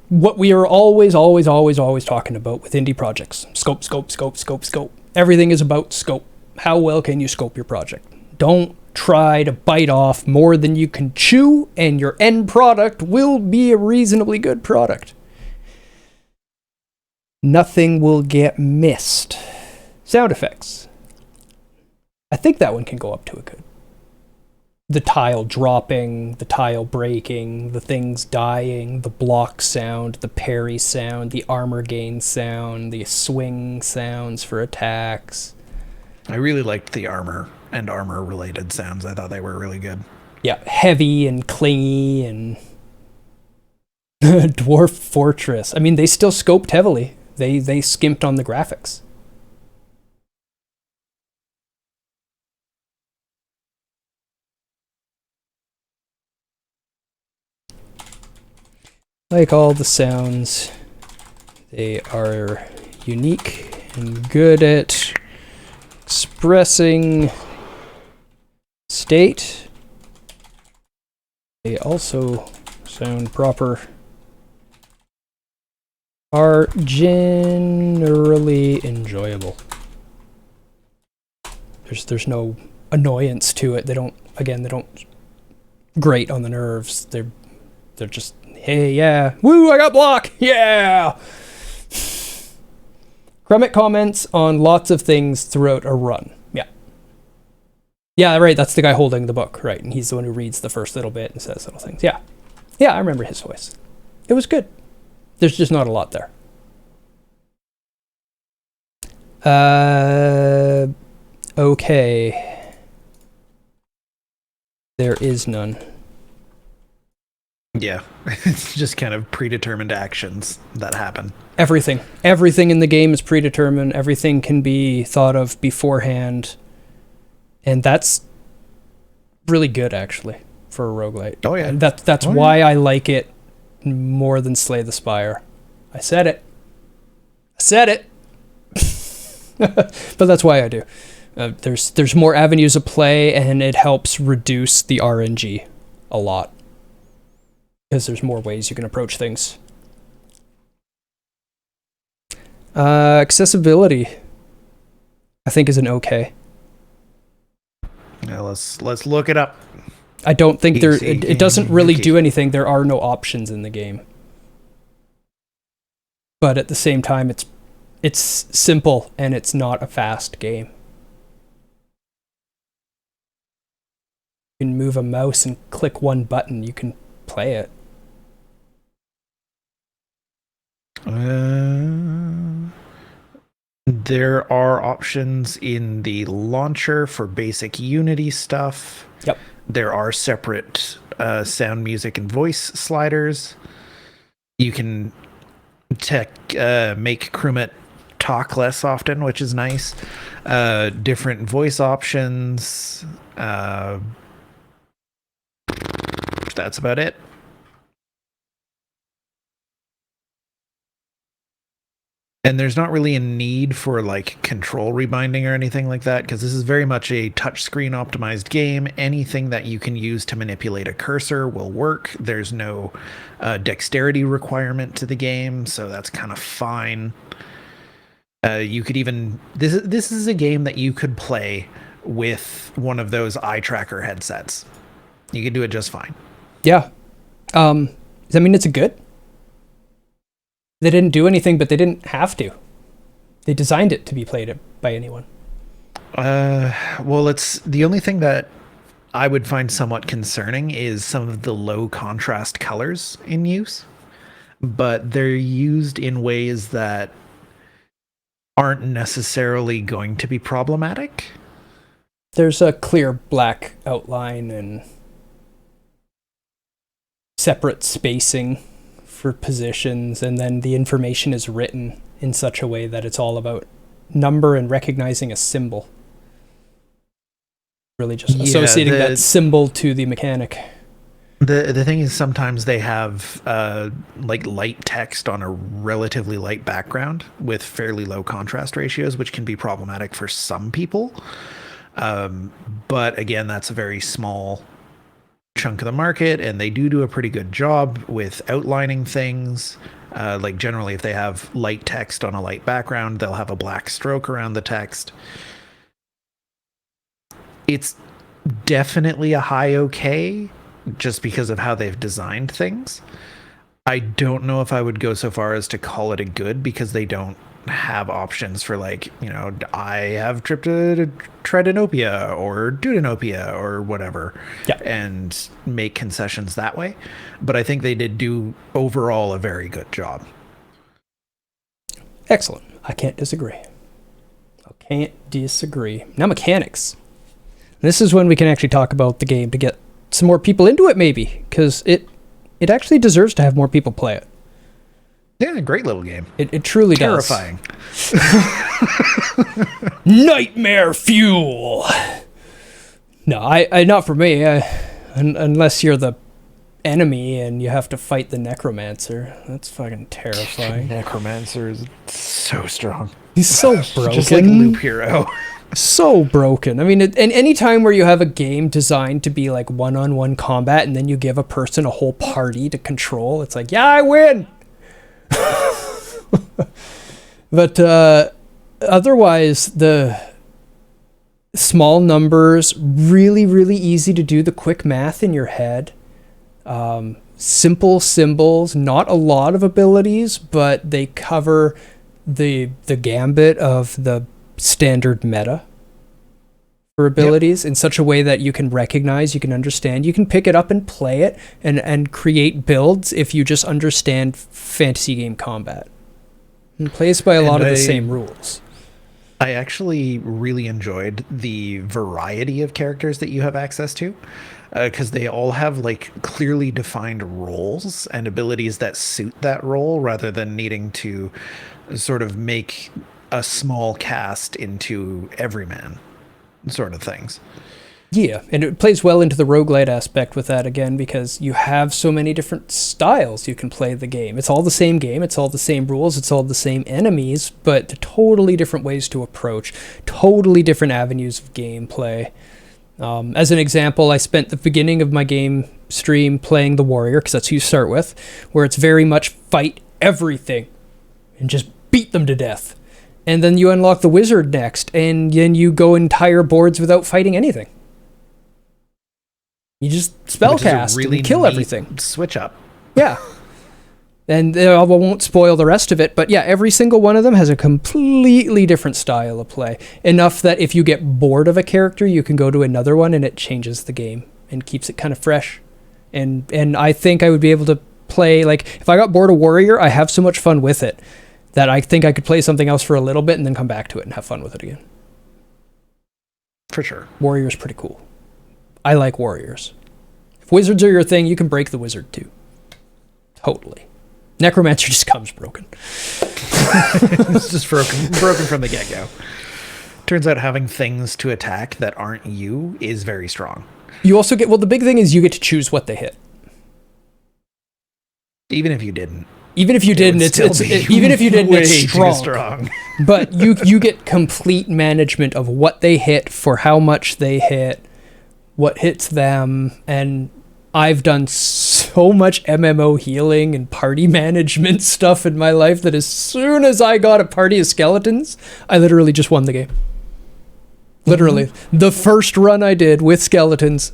Speaker 1: what we are always talking about with indie projects. Scope. Everything is about scope. How well can you scope your project? Don't try to bite off more than you can chew, and your end product will be a reasonably good product. Nothing will get missed. Sound effects. I think that one can go up to a good. The tile dropping, the tile breaking, the things dying, the block sound, the parry sound, the armor gain sound, the swing sounds for attacks.
Speaker 3: I really liked the armor and armor-related sounds. I thought they were really good.
Speaker 1: Yeah, heavy and clingy and Dwarf Fortress. I mean, they still scoped heavily. They skimped on the graphics. Like all the sounds, they are unique and good at expressing state. They also sound proper. Are generally enjoyable. There's no annoyance to it. They don't grate on the nerves. They're just, hey, yeah, woo, I got block, yeah. Krumit comments on lots of things throughout a run. Yeah, right. That's the guy holding the book, right? And he's the one who reads the first little bit and says little things. Yeah. Yeah, I remember his voice. It was good. There's just not a lot there. Okay. There is none.
Speaker 3: Yeah, it's just kind of predetermined actions that happen.
Speaker 1: Everything. Everything in the game is predetermined. Everything can be thought of beforehand. And that's really good, actually, for a roguelite.
Speaker 3: Oh, yeah.
Speaker 1: And that's why I like it more than Slay the Spire. I said it. But that's why I do. There's more avenues of play, and it helps reduce the RNG a lot. Because there's more ways you can approach things. Accessibility, I think, is an okay.
Speaker 3: Yeah, let's look it up.
Speaker 1: I don't think it doesn't really do anything. There are no options in the game. But at the same time, it's simple and it's not a fast game. You can move a mouse and click one button. You can play it.
Speaker 3: There are options in the launcher for basic Unity stuff.
Speaker 1: Yep.
Speaker 3: There are separate sound, music, and voice sliders. You can make Krumit talk less often, which is nice. Different voice options. That's about it. And there's not really a need for like control rebinding or anything like that, because this is very much a touchscreen optimized game. Anything that you can use to manipulate a cursor will work. There's no dexterity requirement to the game, so that's kind of fine. You could even this is a game that you could play with one of those eye tracker headsets. You could do it just fine.
Speaker 1: Yeah. Does that mean it's a good? They didn't do anything, but they didn't have to. They designed it to be played by anyone.
Speaker 3: Well, it's the only thing that I would find somewhat concerning is some of the low contrast colors in use, but they're used in ways that aren't necessarily going to be problematic.
Speaker 1: There's a clear black outline and separate spacing for positions, and then the information is written in such a way that it's all about number and recognizing a symbol. Really just associating that symbol to the mechanic.
Speaker 3: The thing is, sometimes they have like light text on a relatively light background with fairly low contrast ratios, which can be problematic for some people. But again, that's a very small chunk of the market, and they do a pretty good job with outlining things. Like generally, if they have light text on a light background, they'll have a black stroke around the text. It's definitely a high okay, just because of how they've designed things. I don't know if I would go so far as to call it a good, because they don't have options for, like, you know, I have tritanopia or deutanopia or whatever, and make concessions that way. But I think they did do overall a very good job.
Speaker 1: Excellent. I can't disagree. Now mechanics. This is when we can actually talk about the game to get some more people into it, maybe, because it actually deserves to have more people play it.
Speaker 3: Yeah, great little game.
Speaker 1: It truly
Speaker 3: terrifying.
Speaker 1: Does. Nightmare fuel. No, I not for me. Unless you're the enemy and you have to fight the necromancer. That's fucking terrifying.
Speaker 3: Necromancer is so strong.
Speaker 1: He's so broken.
Speaker 3: Just like Loop Hero.
Speaker 1: So broken. I mean, and any time where you have a game designed to be like one-on-one combat, and then you give a person a whole party to control, it's like, yeah, I win. But otherwise, the small numbers, really, really easy to do the quick math in your head. Simple symbols, not a lot of abilities, but they cover the gambit of the standard meta for abilities in such a way that you can recognize, you can understand, you can pick it up and play it and create builds if you just understand fantasy game combat. And plays by a lot of the same rules.
Speaker 3: I actually really enjoyed the variety of characters that you have access to, because they all have like clearly defined roles and abilities that suit that role, rather than needing to sort of make a small cast into everyman sort of things.
Speaker 1: Yeah, and it plays well into the roguelite aspect with that again, because you have so many different styles you can play the game. It's all the same game, it's all the same rules, it's all the same enemies, but totally different ways to approach, totally different avenues of gameplay. As an example, I spent the beginning of my game stream playing the warrior, because that's who you start with, where it's very much fight everything and just beat them to death. And then you unlock the wizard next, and then you go entire boards without fighting anything. You just spellcast really and kill everything.
Speaker 3: Switch up.
Speaker 1: Yeah. And I won't spoil the rest of it, but yeah, every single one of them has a completely different style of play. Enough that if you get bored of a character, you can go to another one and it changes the game and keeps it kind of fresh. And I think I would be able to play, like, if I got bored of Warrior, I have so much fun with it that I think I could play something else for a little bit and then come back to it and have fun with it again.
Speaker 3: For sure.
Speaker 1: Warrior's pretty cool. I like warriors. If wizards are your thing, you can break the wizard too. Totally. Necromancer just comes broken.
Speaker 3: It's just broken from the get-go. Turns out having things to attack that aren't you is very strong.
Speaker 1: You also get, well, the big thing is you get to choose what they hit.
Speaker 3: Even if you didn't.
Speaker 1: Even if you didn't, it's strong. But you get complete management of what they hit, for how much they hit, what hits them, and I've done so much MMO healing and party management stuff in my life that as soon as I got a party of skeletons, I literally just won the game. Literally. Mm-hmm. The first run I did with skeletons,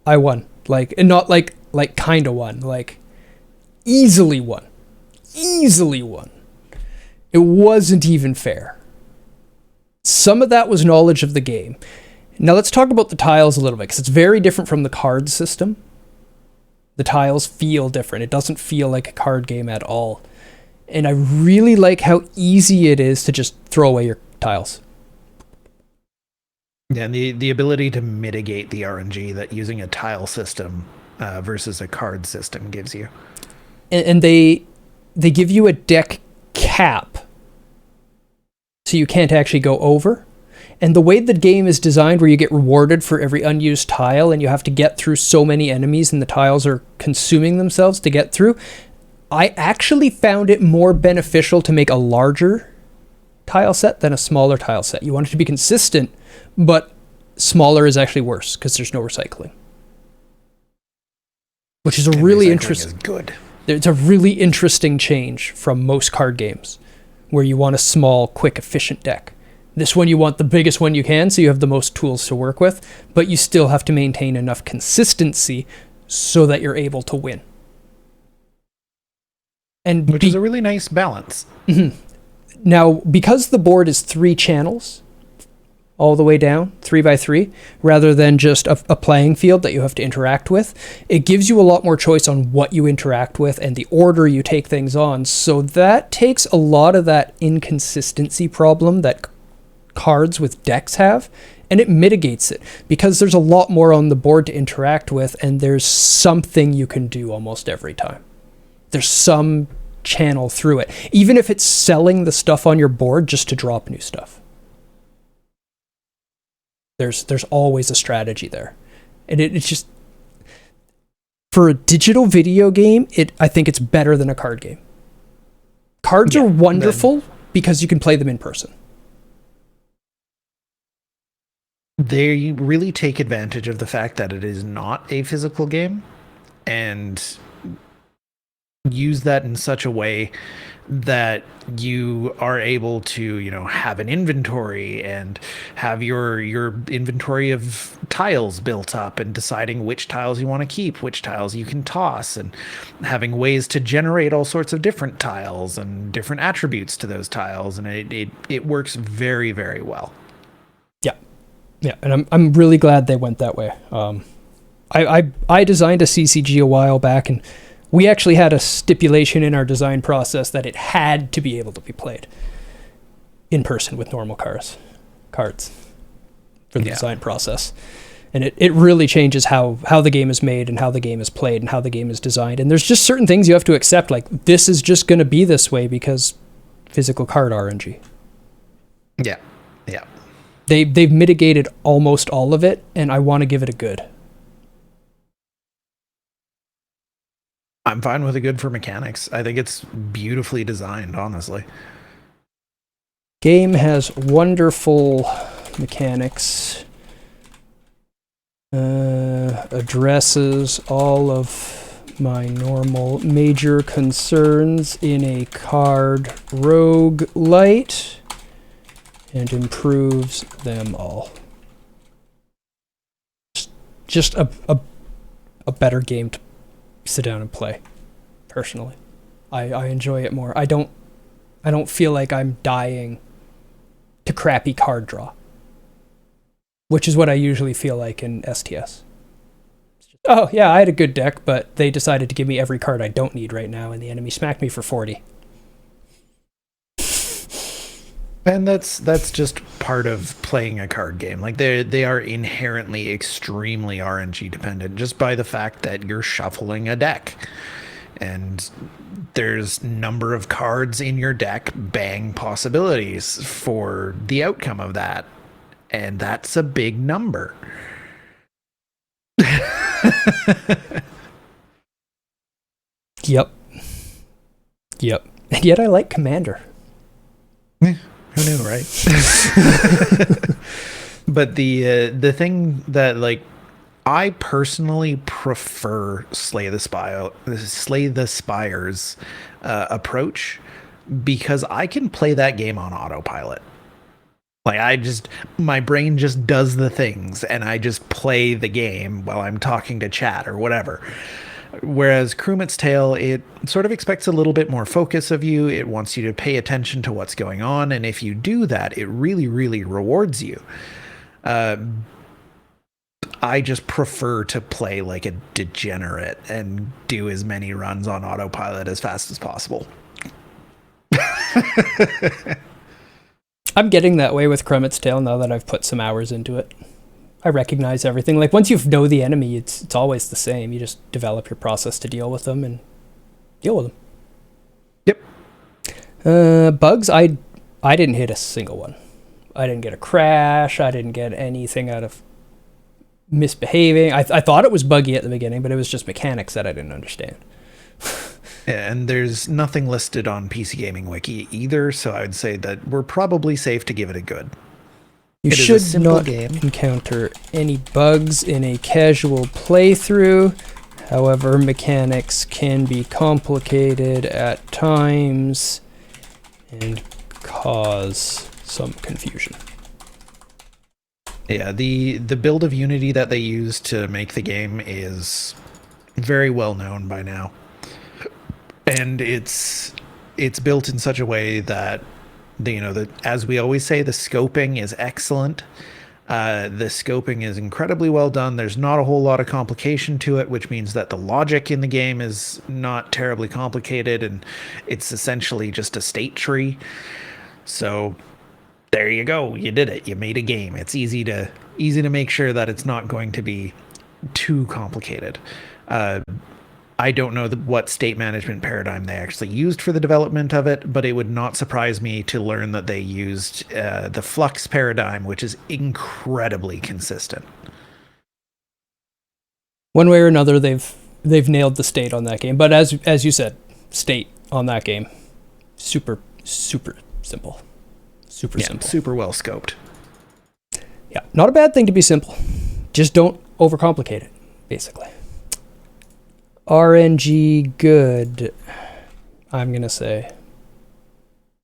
Speaker 1: I won. Like, and not like kind of won. Like, easily won. Easily won. It wasn't even fair. Some of that was knowledge of the game. Now let's talk about the tiles a little bit, because it's very different from the card system. The tiles feel different. It doesn't feel like a card game at all. And I really like how easy it is to just throw away your tiles.
Speaker 3: Yeah, and the ability to mitigate the RNG that using a tile system versus a card system gives you.
Speaker 1: And they give you a deck cap, so you can't actually go over. And the way the game is designed, where you get rewarded for every unused tile, and you have to get through so many enemies and the tiles are consuming themselves to get through, I actually found it more beneficial to make a larger tile set than a smaller tile set. You want it to be consistent, but smaller is actually worse because there's no recycling. Which is a really interesting.
Speaker 3: Good.
Speaker 1: It's a really interesting change from most card games, where you want a small, quick, efficient deck. This one, you want the biggest one you can, so you have the most tools to work with, but you still have to maintain enough consistency so that you're able to win. And
Speaker 3: which is a really nice balance.
Speaker 1: Mm-hmm. Now, because the board is 3 channels, all the way down, 3x3, rather than just a playing field that you have to interact with, it gives you a lot more choice on what you interact with and the order you take things on. So that takes a lot of that inconsistency problem that cards with decks have, and it mitigates it, because there's a lot more on the board to interact with, and there's something you can do almost every time. There's some channel through it, even if it's selling the stuff on your board just to drop new stuff. There's always a strategy there. And it's just, for a digital video game, I think it's better than a card game. Cards are wonderful because you can play them in person.
Speaker 3: They really take advantage of the fact that it is not a physical game, and use that in such a way that you are able to, have an inventory and have your inventory of tiles built up, and deciding which tiles you want to keep, which tiles you can toss, and having ways to generate all sorts of different tiles and different attributes to those tiles. And it works very, very well.
Speaker 1: Yeah. Yeah, and I'm really glad they went that way. I designed a CCG a while back, and we actually had a stipulation in our design process that it had to be able to be played in person with normal cards for the design process. And it really changes how the game is made and how the game is played and how the game is designed. And there's just certain things you have to accept, like this is just going to be this way because physical card RNG.
Speaker 3: Yeah. Yeah.
Speaker 1: They've mitigated almost all of it, and I want to give it a good.
Speaker 3: I'm fine with a good for mechanics. I think it's beautifully designed, honestly.
Speaker 1: Game has wonderful mechanics. Addresses all of my normal major concerns in a card roguelite and improves them all. Just a better game to sit down and play, personally. I enjoy it more. I don't feel like I'm dying to crappy card draw, which is what I usually feel like in STS. Oh, yeah, I had a good deck, but they decided to give me every card I don't need right now, and the enemy smacked me for 40.
Speaker 3: And that's just part of playing a card game. Like they are inherently extremely RNG dependent just by the fact that you're shuffling a deck. And there's number of cards in your deck bang possibilities for the outcome of that. And that's a big number.
Speaker 1: Yep. And yet I like Commander.
Speaker 3: Who knew, right? But the thing that, like, I personally prefer Slay the Spires approach because I can play that game on autopilot. Like, my brain just does the things and I just play the game while I'm talking to chat or whatever. Whereas Krumit's Tale, it sort of expects a little bit more focus of you. It wants you to pay attention to what's going on. And if you do that, it really, really rewards you. I just prefer to play like a degenerate and do as many runs on autopilot as fast as possible.
Speaker 1: I'm getting that way with Krumit's Tale now that I've put some hours into it. I recognize everything. Like, once you know the enemy, it's always the same. You just develop your process to deal with them and deal with them.
Speaker 3: Yep.
Speaker 1: Bugs, I didn't hit a single one. I didn't get a crash. I didn't get anything out of misbehaving. I thought it was buggy at the beginning, but it was just mechanics that I didn't understand.
Speaker 3: And there's nothing listed on PC Gaming Wiki either, so I would say that we're probably safe to give it a good.
Speaker 1: You should not encounter any bugs in a casual playthrough. However, mechanics can be complicated at times and cause some confusion.
Speaker 3: Yeah, the build of Unity that they use to make the game is very well known by now. And it's built in such a way that as we always say, the scoping is excellent. The scoping is incredibly well done. There's not a whole lot of complication to it, which means that the logic in the game is not terribly complicated, and it's essentially just a state tree. So there you go. You did it. You made a game. It's easy to make sure that it's not going to be too complicated. I don't know what state management paradigm they actually used for the development of it, but it would not surprise me to learn that they used the flux paradigm, which is incredibly consistent.
Speaker 1: One way or another, they've nailed the state on that game. But as you said, state on that game, super simple. Super simple.
Speaker 3: Super well scoped.
Speaker 1: Yeah, not a bad thing to be simple. Just don't overcomplicate it, basically. RNG good, I'm gonna say.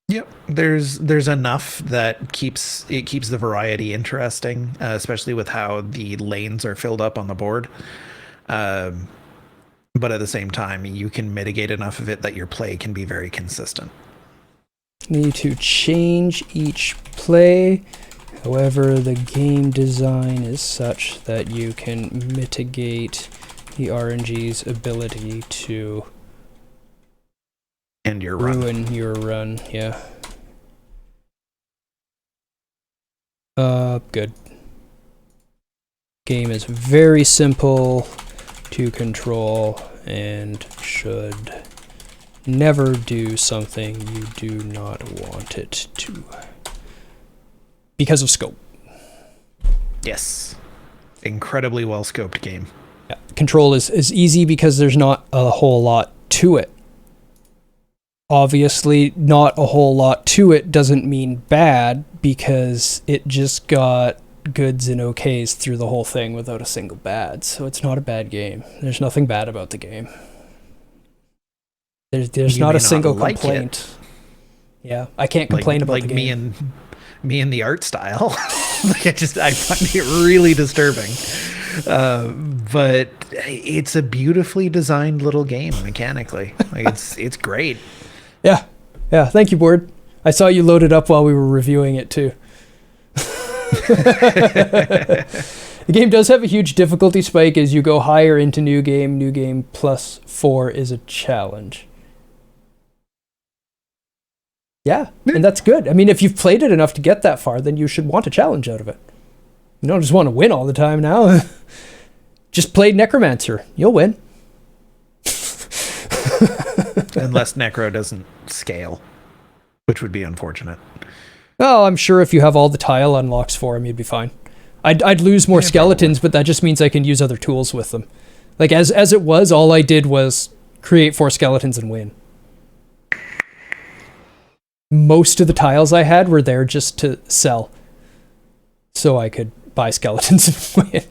Speaker 3: Yep, there's enough that keeps the variety interesting, especially with how the lanes are filled up on the board. But at the same time, you can mitigate enough of it that your play can be very consistent.
Speaker 1: Need to change each play. However, the game design is such that you can mitigate the RNG's ability to
Speaker 3: And your run.
Speaker 1: ruin your run. Yeah. Good. Game is very simple to control and should never do something you do not want it to. Because of scope.
Speaker 3: Yes. Incredibly well scoped game.
Speaker 1: Yeah. Control is easy because there's not a whole lot to it. Obviously, not a whole lot to it doesn't mean bad, because it just got goods and okays through the whole thing without a single bad. So it's not a bad game. There's nothing bad about the game. There's not a single complaint. Yeah, I can't complain about the game.
Speaker 3: Me and the art style. I find it really disturbing. But it's a beautifully designed little game mechanically. It's great.
Speaker 1: Yeah. Thank you, Board. I saw you load it up while we were reviewing it too. The game does have a huge difficulty spike as you go higher into New Game. New Game plus 4 is a challenge. Yeah, and that's good. I mean, if you've played it enough to get that far, then you should want a challenge out of it. You don't just want to win all the time now. Just play Necromancer. You'll win.
Speaker 3: Unless Necro doesn't scale, which would be unfortunate.
Speaker 1: Oh, I'm sure if you have all the tile unlocks for him, you'd be fine. I'd lose more skeletons, but that just means I can use other tools with them. Like, as it was, all I did was create 4 skeletons and win. Most of the tiles I had were there just to sell, so I could buy skeletons and win.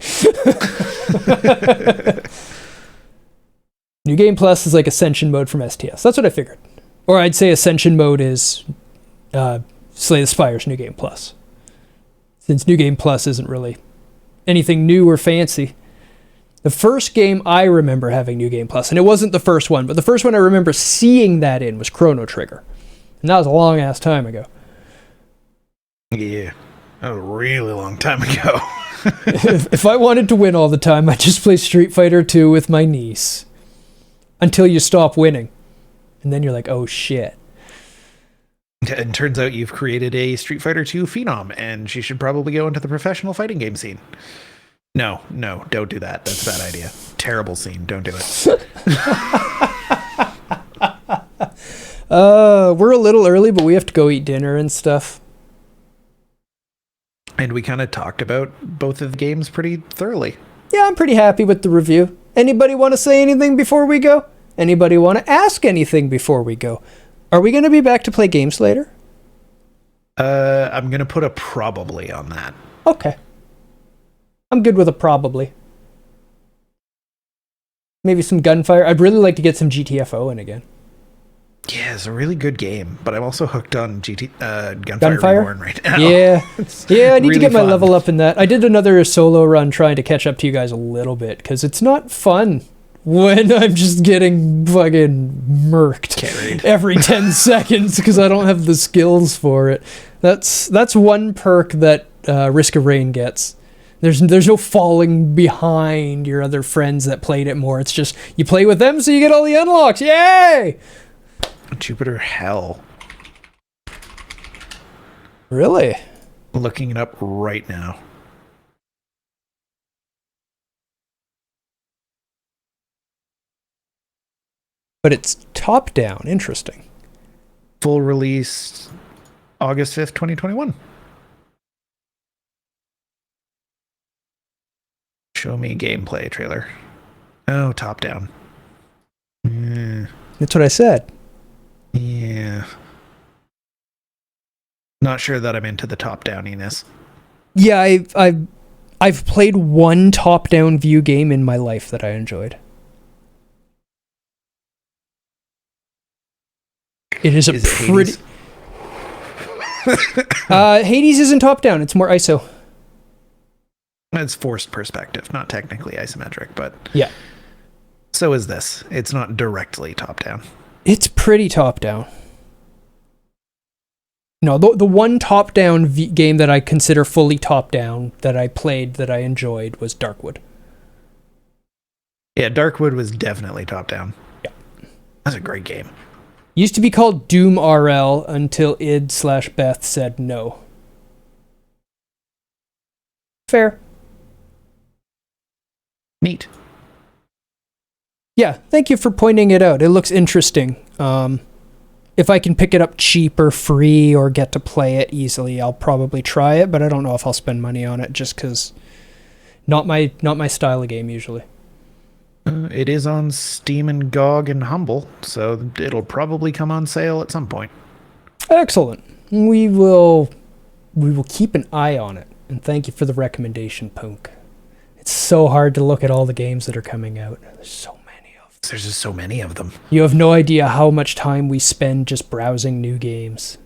Speaker 1: New Game Plus is like Ascension mode from STS. That's what I figured. Or I'd say Ascension mode is Slay the Spire's New Game Plus. Since New Game Plus isn't really anything new or fancy. The first game I remember having New Game Plus, and it wasn't the first one, but the first one I remember seeing that in was Chrono Trigger. And that was a long-ass time ago.
Speaker 3: Yeah, that was a really long time ago.
Speaker 1: if I wanted to win all the time, I'd just play Street Fighter 2 with my niece. Until you stop winning. And then you're like, oh shit.
Speaker 3: And turns out you've created a Street Fighter 2 phenom, and she should probably go into the professional fighting game scene. No, don't do that. That's a bad idea. Terrible scene. Don't do it.
Speaker 1: We're a little early, but we have to go eat dinner and stuff.
Speaker 3: And we kind of talked about both of the games pretty thoroughly.
Speaker 1: Yeah, I'm pretty happy with the review. Anybody want to say anything before we go? Anybody want to ask anything before we go? Are we going to be back to play games later?
Speaker 3: I'm going to put a probably on that.
Speaker 1: Okay. I'm good with a probably. Maybe some Gunfire. I'd really like to get some GTFO in again.
Speaker 3: Yeah, it's a really good game, but I'm also hooked on Gunfire Reborn right now.
Speaker 1: Yeah, I need
Speaker 3: really
Speaker 1: to get my
Speaker 3: fun.
Speaker 1: level up in that. I did another solo run trying to catch up to you guys a little bit, because it's not fun when I'm just getting fucking murked
Speaker 3: Carried.
Speaker 1: every 10 seconds because I don't have the skills for it. That's one perk that Risk of Rain gets. There's no falling behind your other friends that played it more. It's just you play with them so you get all the unlocks. Yay!
Speaker 3: Jupiter Hell.
Speaker 1: Really?
Speaker 3: Looking it up right now.
Speaker 1: But it's top down. Interesting.
Speaker 3: Full release August 5th, 2021. Show me gameplay trailer. Oh, top down.
Speaker 1: That's what I said.
Speaker 3: Yeah. Not sure that I'm into the top downiness.
Speaker 1: Yeah, I've played one top down view game in my life that I enjoyed. It is
Speaker 3: Is it
Speaker 1: pretty. Hades isn't top down. It's more ISO.
Speaker 3: It's forced perspective, not technically isometric, but
Speaker 1: Yeah,
Speaker 3: so is this. It's not directly top down.
Speaker 1: it's pretty top down. No, the one top-down game that I consider fully top-down that I played that I enjoyed was Darkwood.
Speaker 3: Yeah, Darkwood was definitely top down.
Speaker 1: Yeah.
Speaker 3: That's a great game.
Speaker 1: Used to be called Doom RL until id/Beth said no. Fair.
Speaker 3: Neat.
Speaker 1: Yeah, thank you for pointing it out. It looks interesting. If I can pick it up cheap or free or get to play it easily, I'll probably try it, but I don't know if I'll spend money on it just because not my style of game usually.
Speaker 3: It is on Steam and GOG and Humble, so it'll probably come on sale at some point.
Speaker 1: Excellent. We will keep an eye on it, and thank you for the recommendation, Punk. It's so hard to look at all the games that are coming out. There's so many of them.
Speaker 3: There's just so many of them.
Speaker 1: You have no idea how much time we spend just browsing new games.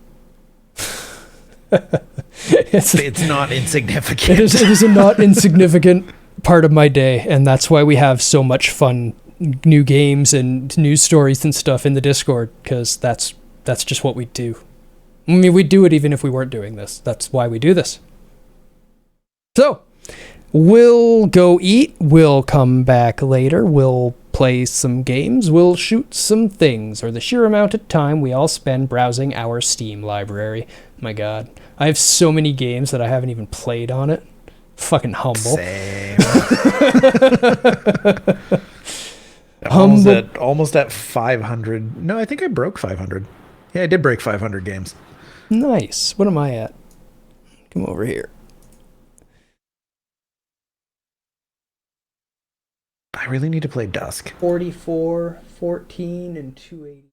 Speaker 3: It's not insignificant.
Speaker 1: It is a not insignificant part of my day, and that's why we have so much fun new games and news stories and stuff in the Discord, because that's just what we do. I mean, we'd do it even if we weren't doing this. That's why we do this. So, we'll go eat, we'll come back later, we'll play some games, we'll shoot some things, or the sheer amount of time we all spend browsing our Steam library. My god, I have so many games that I haven't even played on it. Fucking humble.
Speaker 3: Same.
Speaker 1: Humble.
Speaker 3: Almost at 500. No, I think I broke 500. Yeah, I did break 500 games.
Speaker 1: Nice. What am I at? Come over here.
Speaker 3: I really need to play Dusk.
Speaker 1: 44, 14, and 280.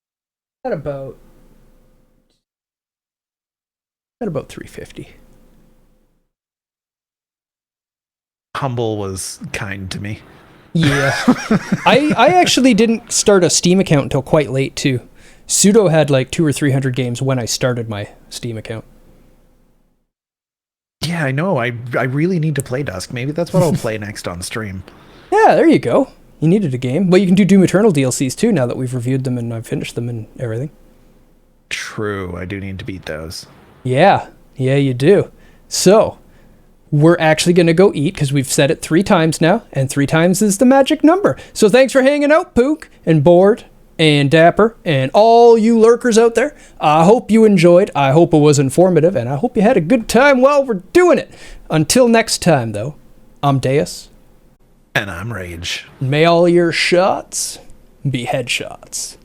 Speaker 1: At about 350.
Speaker 3: Humble was kind to me.
Speaker 1: Yeah. I actually didn't start a Steam account until quite late, too. Sudo had like 200 or 300 games when I started my Steam account.
Speaker 3: Yeah, I know. I really need to play Dusk. Maybe that's what I'll play next on stream.
Speaker 1: Yeah, there you go. You needed a game. But you can do Doom Eternal DLCs, too, now that we've reviewed them and I've finished them and everything.
Speaker 3: True. I do need to beat those.
Speaker 1: Yeah. Yeah, you do. So, we're actually going to go eat because we've said it 3 times now, and 3 times is the magic number. So thanks for hanging out, Pook, and Board, and Dapper, and all you lurkers out there. I hope you enjoyed. I hope it was informative, and I hope you had a good time while we're doing it. Until next time, though, I'm Deus.
Speaker 3: And I'm Rage.
Speaker 1: May all your shots be headshots.